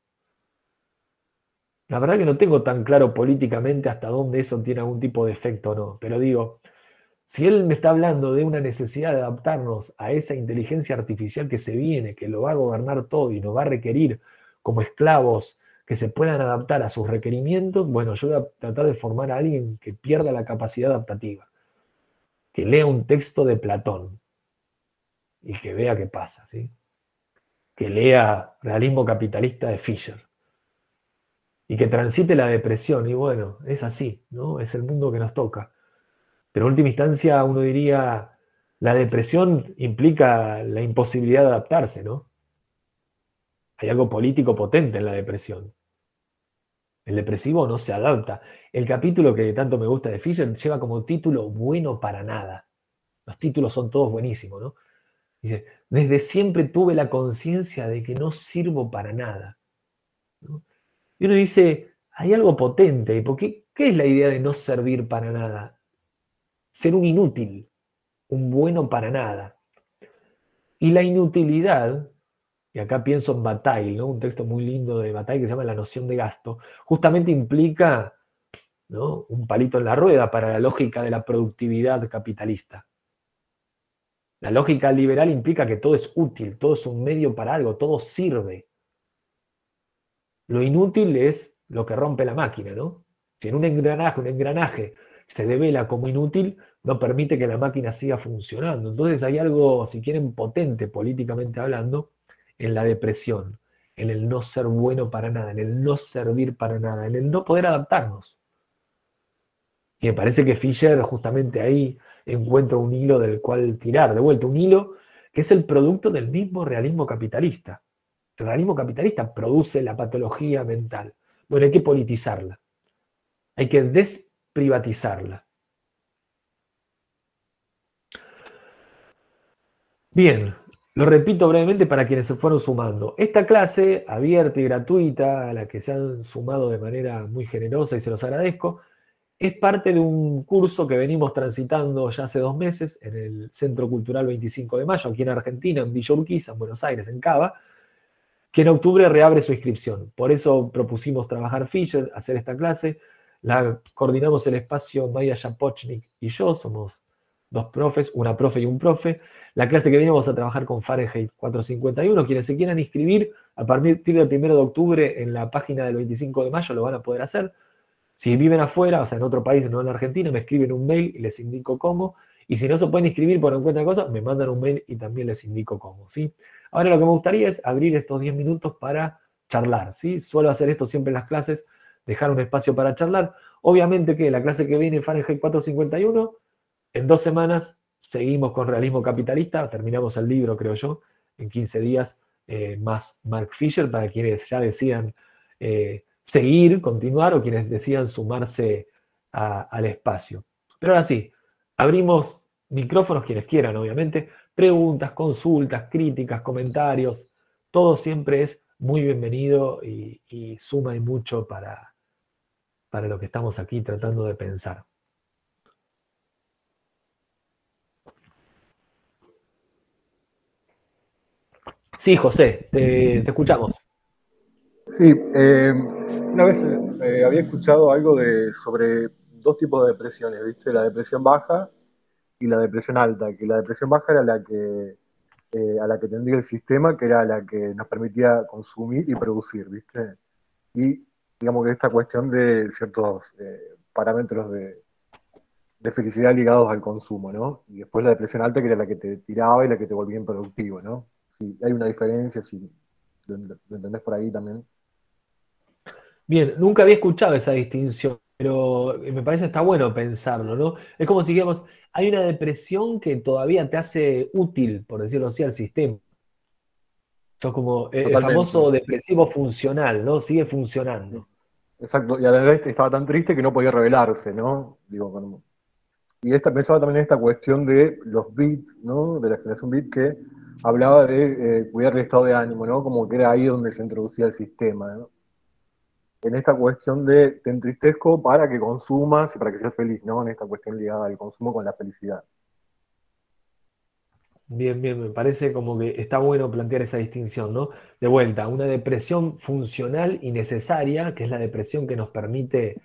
La verdad que no tengo tan claro políticamente hasta dónde eso tiene algún tipo de efecto o no, pero digo, si él me está hablando de una necesidad de adaptarnos a esa inteligencia artificial que se viene, que lo va a gobernar todo y nos va a requerir como esclavos que se puedan adaptar a sus requerimientos, bueno, yo voy a tratar de formar a alguien que pierda la capacidad adaptativa, que lea un texto de Platón y que vea qué pasa, ¿sí? Que lea Realismo Capitalista de Fischer y que transite la depresión, y bueno, es así, ¿no? Es el mundo que nos toca. Pero en última instancia uno diría, la depresión implica la imposibilidad de adaptarse, ¿no? Hay algo político potente en la depresión. El depresivo no se adapta. El capítulo que tanto me gusta de Fischer lleva como título Bueno para nada. Los títulos son todos buenísimos, ¿no? Dice, desde siempre tuve la conciencia de que no sirvo para nada, ¿no? Y uno dice, hay algo potente, porque ¿qué es la idea de no servir para nada? Ser un inútil, un bueno para nada. Y la inutilidad, y acá pienso en Bataille, ¿no? Un texto muy lindo de Bataille que se llama La noción de gasto, justamente implica, ¿no?, un palito en la rueda para la lógica de la productividad capitalista. La lógica liberal implica que todo es útil, todo es un medio para algo, todo sirve. Lo inútil es lo que rompe la máquina, ¿no? Si en un engranaje se devela como inútil, no permite que la máquina siga funcionando. Entonces hay algo, si quieren, potente políticamente hablando, en la depresión, en el no ser bueno para nada, en el no servir para nada, en el no poder adaptarnos. Y me parece que Fisher justamente ahí encuentra un hilo del cual tirar, de vuelta, un hilo que es el producto del mismo realismo capitalista. El realismo capitalista produce la patología mental. Bueno, hay que politizarla, hay que desprivatizarla. Bien, lo repito brevemente para quienes se fueron sumando. Esta clase abierta y gratuita, a la que se han sumado de manera muy generosa y se los agradezco, es parte de un curso que venimos transitando ya hace 2 meses en el Centro Cultural 25 de Mayo, aquí en Argentina, en Villa Urquiza, en Buenos Aires, en Cava, que en octubre reabre su inscripción. Por eso propusimos trabajar Fisher, hacer esta clase. La coordinamos el espacio Maya Japochnik y yo, somos 2 profes, una profe y un profe. La clase que viene vamos a trabajar con Fahrenheit 451. Quienes se quieran inscribir a partir del 1 de octubre en la página del 25 de mayo lo van a poder hacer. Si viven afuera, o sea, en otro país, no en Argentina, me escriben un mail y les indico cómo. Y si no se pueden inscribir por no encuentran cosas, me mandan un mail y también les indico cómo, ¿sí? Ahora lo que me gustaría es abrir estos 10 minutos para charlar, ¿sí? Suelo hacer esto siempre en las clases, dejar un espacio para charlar. Obviamente que la clase que viene, Fahrenheit 451, en 2 semanas seguimos con realismo capitalista, terminamos el libro, creo yo, en 15 días, más Mark Fisher, para quienes ya decidan seguir, continuar, o quienes decidan sumarse al espacio. Pero ahora sí, abrimos micrófonos, quienes quieran, obviamente, preguntas, consultas, críticas, comentarios, todo siempre es muy bienvenido y suma y mucho para lo que estamos aquí tratando de pensar. Sí, José, te escuchamos. Sí, una vez había escuchado algo sobre 2 tipos de depresiones, ¿viste? La depresión baja y la depresión alta, que la depresión baja era a la que tendría el sistema, que era la que nos permitía consumir y producir, ¿viste? Y digamos que esta cuestión de ciertos parámetros de felicidad ligados al consumo, ¿no? Y después la depresión alta, que era la que te tiraba y la que te volvía improductivo, ¿no? Sí, hay una diferencia, si lo entendés por ahí también. Bien, nunca había escuchado esa distinción, pero me parece está bueno pensarlo, ¿no? Es como si digamos, hay una depresión que todavía te hace útil, por decirlo así, al sistema. Esto es como el Totalmente. famoso depresivo funcional, ¿no? Sigue funcionando. Exacto, y a la vez estaba tan triste que no podía revelarse, ¿no? Digo, y pensaba también en esta cuestión de los beats, ¿no? De la generación beat que hablaba de cuidar el estado de ánimo, ¿no? Como que era ahí donde se introducía el sistema, ¿no? En esta cuestión de te entristezco para que consumas y para que seas feliz, ¿no? En esta cuestión ligada al consumo con la felicidad. Bien, bien, me parece como que está bueno plantear esa distinción, ¿no? De vuelta, una depresión funcional y necesaria, que es la depresión que nos permite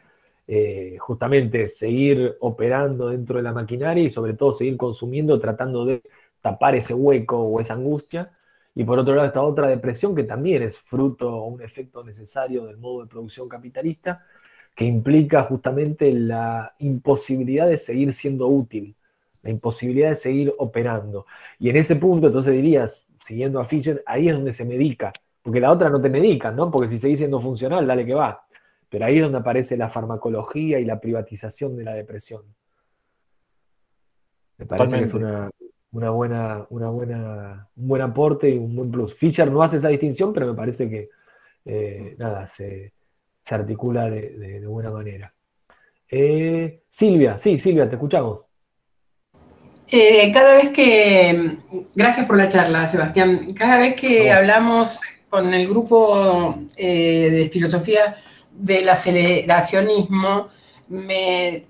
justamente seguir operando dentro de la maquinaria y sobre todo seguir consumiendo, tratando de tapar ese hueco o esa angustia. Y por otro lado, esta otra depresión que también es fruto o un efecto necesario del modo de producción capitalista, que implica justamente la imposibilidad de seguir siendo útil, la imposibilidad de seguir operando. Y en ese punto, entonces dirías, siguiendo a Fisher, ahí es donde se medica, porque la otra no te medican, ¿no? Porque si seguís siendo funcional, dale que va. Pero ahí es donde aparece la farmacología y la privatización de la depresión. Me parece que es Totalmente. un buen aporte y un buen plus. Fisher no hace esa distinción, pero me parece que nada, se articula de buena manera. Silvia, sí, Silvia, te escuchamos. Cada vez que, gracias por la charla, Sebastián, cada vez que hablamos con el grupo de filosofía del aceleracionismo, me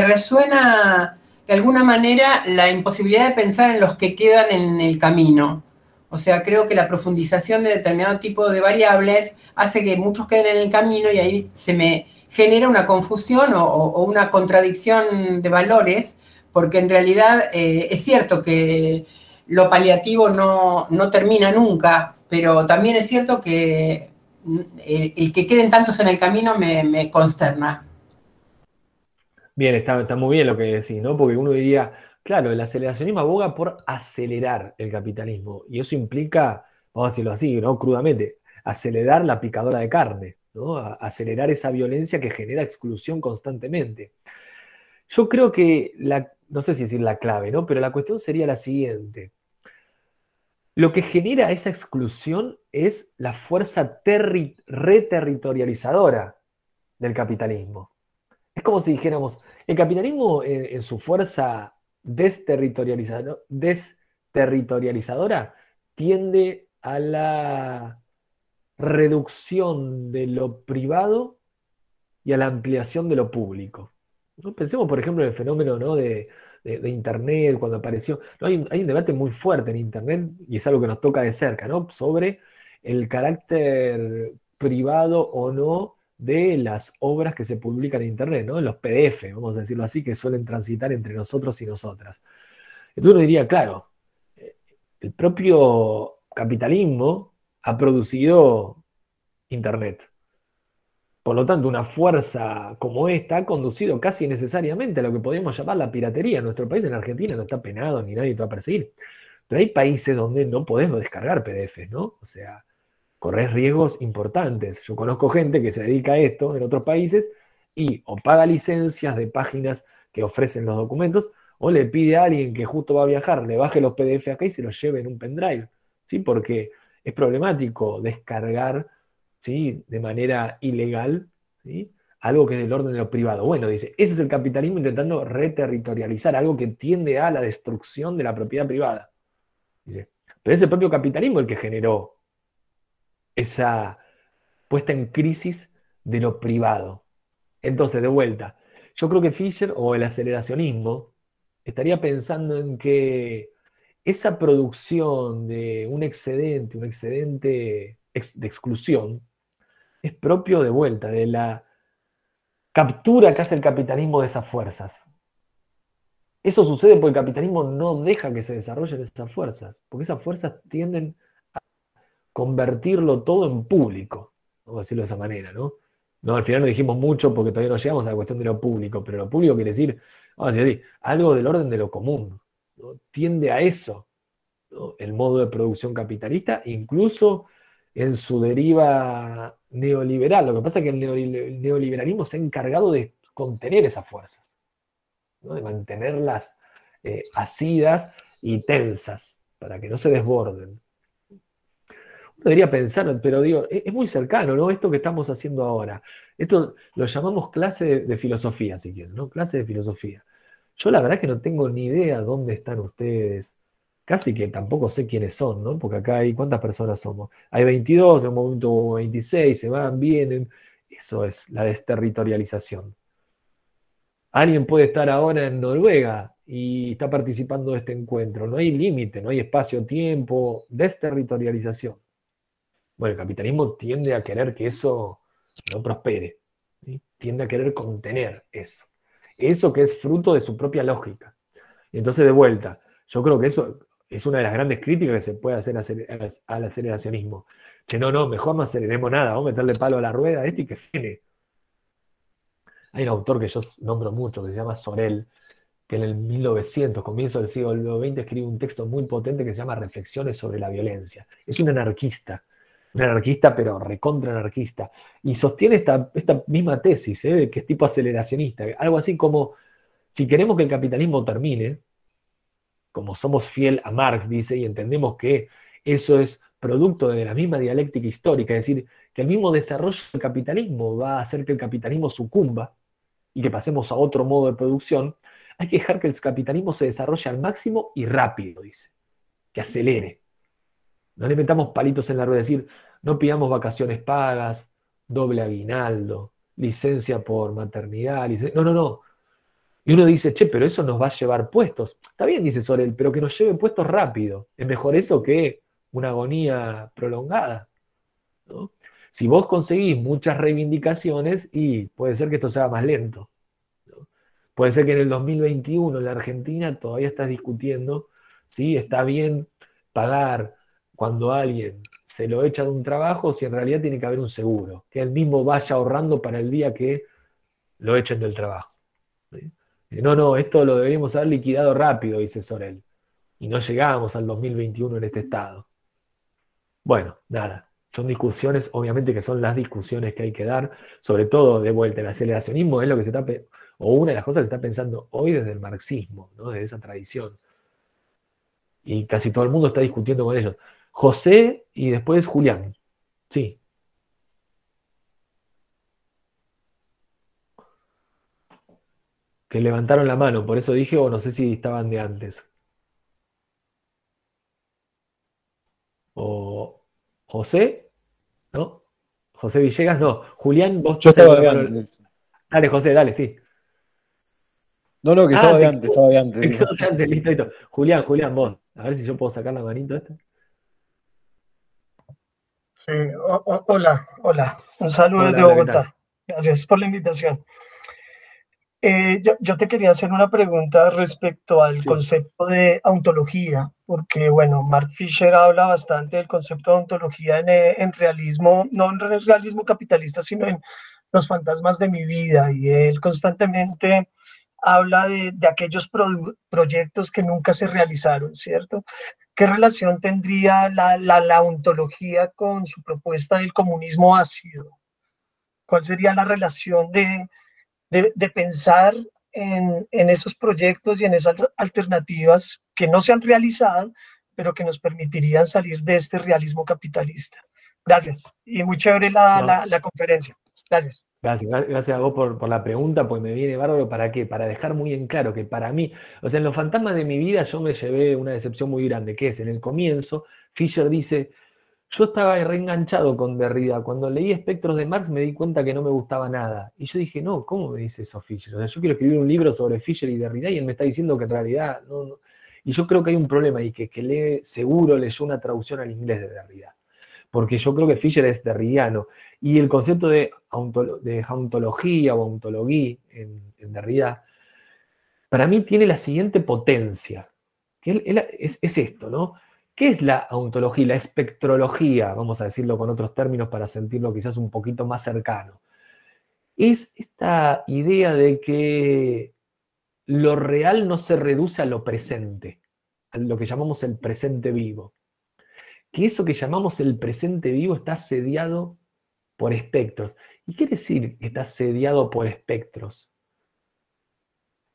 resuena de alguna manera la imposibilidad de pensar en los que quedan en el camino. O sea, creo que la profundización de determinado tipo de variables hace que muchos queden en el camino y ahí se me genera una confusión o una contradicción de valores, porque en realidad es cierto que lo paliativo no termina nunca, pero también es cierto que el que queden tantos en el camino me consterna. Bien, está muy bien lo que decís, ¿no? Porque uno diría, claro, el aceleracionismo aboga por acelerar el capitalismo, y eso implica, vamos a decirlo así, ¿no? Crudamente, acelerar la picadora de carne, ¿no? Acelerar esa violencia que genera exclusión constantemente. Yo creo que, no sé si decir la clave, ¿no? Pero la cuestión sería la siguiente. Lo que genera esa exclusión es la fuerza reterritorializadora del capitalismo. Es como si dijéramos, el capitalismo en su fuerza desterritorializadora tiende a la reducción de lo privado y a la ampliación de lo público, ¿no? Pensemos, por ejemplo, en el fenómeno, ¿no? de Internet, cuando apareció. ¿No? Hay un debate muy fuerte en Internet, y es algo que nos toca de cerca, ¿no? Sobre el carácter privado o no de las obras que se publican en Internet, ¿no? En los PDF, vamos a decirlo así, que suelen transitar entre nosotros y nosotras. Entonces uno diría, claro, el propio capitalismo ha producido Internet. Por lo tanto, una fuerza como esta ha conducido casi necesariamente a lo que podríamos llamar la piratería. En nuestro país, en Argentina, no está penado ni nadie te va a perseguir. Pero hay países donde no podemos descargar PDFs, ¿no? O sea, corres riesgos importantes. Yo conozco gente que se dedica a esto en otros países y o paga licencias de páginas que ofrecen los documentos, o le pide a alguien que justo va a viajar, le baje los PDF acá y se los lleve en un pendrive, ¿sí? Porque es problemático descargar, ¿sí? De manera ilegal, ¿sí? Algo que es del orden de lo privado. Bueno, dice, ese es el capitalismo intentando reterritorializar algo que tiende a la destrucción de la propiedad privada. Dice, pero es el propio capitalismo el que generó esa puesta en crisis de lo privado. Entonces, de vuelta, yo creo que Fisher o el aceleracionismo estaría pensando en que esa producción de un excedente de exclusión, es propio de vuelta de la captura que hace el capitalismo de esas fuerzas. Eso sucede porque el capitalismo no deja que se desarrollen esas fuerzas, porque esas fuerzas tienden a convertirlo todo en público, vamos a decirlo de esa manera, ¿no? No, al final no dijimos mucho porque todavía no llegamos a la cuestión de lo público, pero lo público quiere decir, vamos a decir, algo del orden de lo común, ¿no? Tiende a eso, ¿no? El modo de producción capitalista, incluso en su deriva neoliberal. Lo que pasa es que el neoliberalismo se ha encargado de contener esas fuerzas, ¿no? De mantenerlas asidas y tensas, para que no se desborden. Uno debería pensar, pero digo, es muy cercano, ¿no? Esto que estamos haciendo ahora. Esto lo llamamos clase de filosofía, si quieren, ¿no? Clase de filosofía. Yo la verdad que no tengo ni idea dónde están ustedes. Casi que tampoco sé quiénes son, ¿no? Porque acá hay, ¿cuántas personas somos? Hay 22, en un momento hubo 26, se van, vienen. Eso es la desterritorialización. Alguien puede estar ahora en Noruega y está participando de este encuentro. No hay límite, no hay espacio-tiempo, desterritorialización. Bueno, el capitalismo tiende a querer que eso no prospere, ¿sí? Tiende a querer contener eso. Eso que es fruto de su propia lógica. Y entonces, de vuelta, yo creo que eso es una de las grandes críticas que se puede hacer al aceleracionismo. Che, no, mejor no aceleremos nada, vamos a meterle palo a la rueda y que frene. Hay un autor que yo nombro mucho que se llama Sorel, que en el 1900, comienzo del siglo XX, escribe un texto muy potente que se llama Reflexiones sobre la violencia. Es un anarquista pero recontra anarquista, y sostiene esta misma tesis, que es tipo aceleracionista, algo así como, si queremos que el capitalismo termine, como somos fiel a Marx, dice, y entendemos que eso es producto de la misma dialéctica histórica, es decir, que el mismo desarrollo del capitalismo va a hacer que el capitalismo sucumba y que pasemos a otro modo de producción, Hay que dejar que el capitalismo se desarrolle al máximo y rápido, dice. Que acelere. No le metamos palitos en la rueda, es decir, no pidamos vacaciones pagas, doble aguinaldo, licencia por maternidad, no, no, no. Y uno dice, che, pero eso nos va a llevar puestos. Está bien, dice Sorel, pero que nos lleve puestos rápido. Es mejor eso que una agonía prolongada, ¿no? Si vos conseguís muchas reivindicaciones, y puede ser que esto sea más lento, ¿no? Puede ser que en el 2021 en la Argentina todavía estás discutiendo si está bien pagar cuando alguien se lo echa de un trabajo, si en realidad tiene que haber un seguro, que él mismo vaya ahorrando para el día que lo echen del trabajo, ¿sí? Dice, no, no, esto lo deberíamos haber liquidado rápido, dice Sorel, y no llegamos al 2021 en este estado. Bueno, nada, son discusiones, obviamente que son las discusiones que hay que dar, sobre todo de vuelta, el aceleracionismo es lo que se está, o una de las cosas que se está pensando hoy desde el marxismo, ¿no? Desde esa tradición. Y casi todo el mundo está discutiendo con ellos. José y después Julián. Sí. Que levantaron la mano, por eso dije, o no sé si estaban de antes. O José, ¿no? José Villegas, no. Julián, vos Yo estás estaba la de mano. antes. Dale, José, dale, sí. No, no, que Ah, estaba de antes, estaba de antes. te Digo. quedó de antes, listo, listo. Julián, Julián, vos. A ver si yo puedo sacar la manito esta. Sí, hola, hola. Un saludo Hola, desde hola, ¿qué tal? Bogotá. Gracias por la invitación. Yo te quería hacer una pregunta respecto al Sí, concepto de ontología, porque, bueno, Mark Fisher habla bastante del concepto de ontología en realismo, no en realismo capitalista, sino en Los fantasmas de mi vida, y él constantemente habla de aquellos proyectos que nunca se realizaron, ¿cierto? ¿Qué relación tendría la ontología con su propuesta del comunismo ácido? ¿Cuál sería la relación de pensar en esos proyectos y en esas alternativas que no se han realizado, pero que nos permitirían salir de este realismo capitalista? Gracias. Y muy chévere no, la conferencia. Gracias. gracias a vos por la pregunta, pues me viene bárbaro. ¿Para qué? Para dejar muy en claro que para mí, o sea, en los fantasmas de mi vida yo me llevé una decepción muy grande, que es en el comienzo, Fisher dice, yo estaba reenganchado con Derrida. Cuando leí Espectros de Marx me di cuenta que no me gustaba nada. Y yo dije, no, ¿cómo me dice eso Fisher? O sea, yo quiero escribir un libro sobre Fisher y Derrida y él me está diciendo que en realidad no, no. Y yo creo que hay un problema y que lee, seguro leyó una traducción al inglés de Derrida. Porque yo creo que Fisher es derridiano. Y el concepto de ontología o ontología en Derrida, para mí tiene la siguiente potencia, que es esto, ¿no? ¿Qué es la ontología? La espectrología, vamos a decirlo con otros términos para sentirlo quizás un poquito más cercano. Es esta idea de que lo real no se reduce a lo presente, a lo que llamamos el presente vivo. Que eso que llamamos el presente vivo está sediado por espectros. ¿Y qué decir que está sediado por espectros?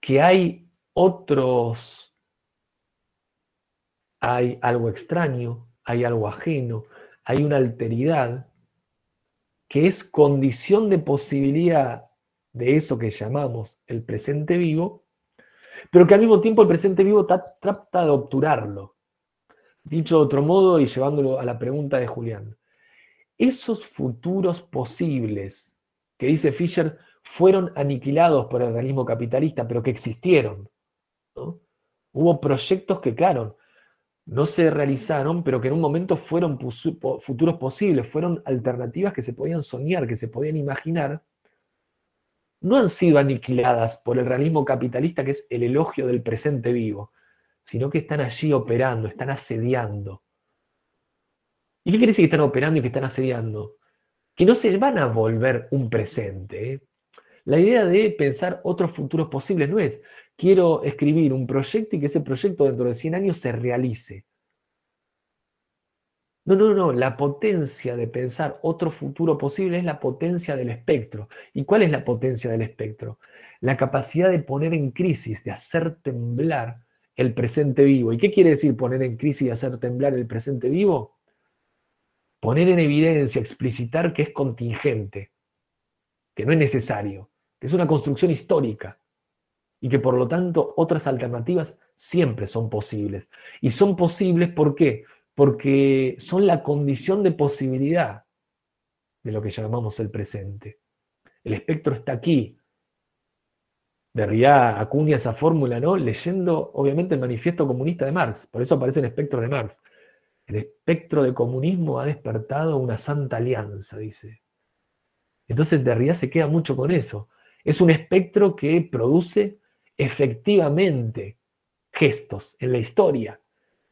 Que hay otros, hay algo extraño, hay algo ajeno, hay una alteridad que es condición de posibilidad de eso que llamamos el presente vivo, pero que al mismo tiempo el presente vivo trata de obturarlo. Dicho de otro modo y llevándolo a la pregunta de Julián, esos futuros posibles que dice Fisher fueron aniquilados por el realismo capitalista, pero que existieron, ¿no? Hubo proyectos que, claro, no se realizaron, pero que en un momento fueron futuros posibles, fueron alternativas que se podían soñar, que se podían imaginar, no han sido aniquiladas por el realismo capitalista, que es el elogio del presente vivo, sino que están allí operando, están asediando. ¿Y qué quiere decir que están operando y que están asediando? Que no se van a volver un presente, ¿eh? La idea de pensar otros futuros posibles no es, quiero escribir un proyecto y que ese proyecto dentro de 100 años se realice. No, no, no, la potencia de pensar otro futuro posible es la potencia del espectro. ¿Y cuál es la potencia del espectro? La capacidad de poner en crisis, de hacer temblar el presente vivo. ¿Y qué quiere decir poner en crisis y hacer temblar el presente vivo? Poner en evidencia, explicitar que es contingente, que no es necesario, que es una construcción histórica. y que por lo tanto otras alternativas siempre son posibles. Y son posibles, ¿por qué? Porque son la condición de posibilidad de lo que llamamos el presente. El espectro está aquí. Derrida acuña esa fórmula, ¿no? Leyendo, obviamente, el Manifiesto Comunista de Marx. Por eso aparecen espectros de Marx. El espectro de comunismo ha despertado una santa alianza, dice. Entonces Derrida se queda mucho con eso. Es un espectro que produce efectivamente gestos en la historia.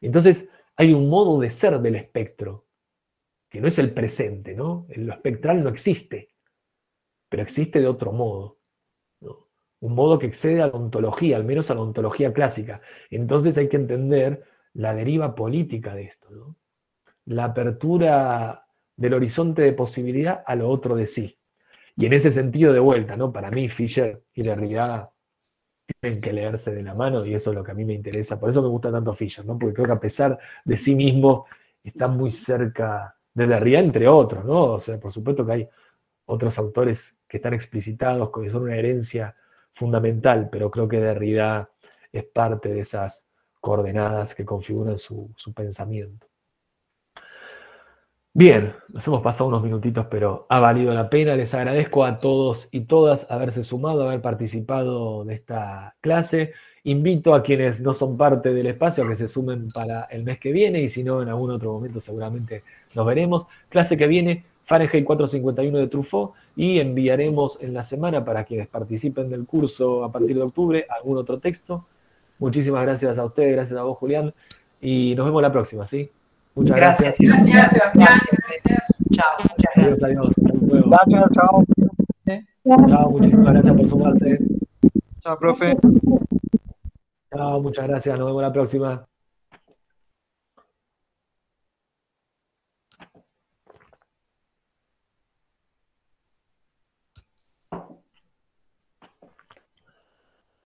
Entonces hay un modo de ser del espectro, que no es el presente, ¿no? Lo espectral no existe, pero existe de otro modo, ¿no? Un modo que excede a la ontología, al menos a la ontología clásica. Entonces hay que entender la deriva política de esto, ¿no? La apertura del horizonte de posibilidad a lo otro de sí. Y en ese sentido, de vuelta, ¿no? Para mí, Fischer y Derrida tienen que leerse de la mano, y eso es lo que a mí me interesa. Por eso me gusta tanto Fischer, ¿no? Porque creo que a pesar de sí mismo está muy cerca de Derrida, entre otros, ¿no? O sea, por supuesto que hay otros autores que están explicitados, que son una herencia fundamental, pero creo que Derrida es parte de esas coordenadas que configuran su pensamiento. Bien, nos hemos pasado unos minutitos, pero ha valido la pena. Les agradezco a todos y todas haberse sumado, haber participado de esta clase. Invito a quienes no son parte del espacio a que se sumen para el mes que viene, y si no, en algún otro momento seguramente nos veremos. Clase que viene, Fahrenheit 451 de Truffaut, y enviaremos en la semana para quienes participen del curso a partir de octubre algún otro texto. Muchísimas gracias a ustedes, gracias a vos, Julián, y nos vemos la próxima, ¿sí? Muchas gracias. Gracias, Sebastián. Gracias. Chao. Muchas gracias. Adiós. Hasta luego. Gracias, chao. Chao, muchísimas gracias por sumarse. Chao, profe. Chao, muchas gracias. Nos vemos la próxima.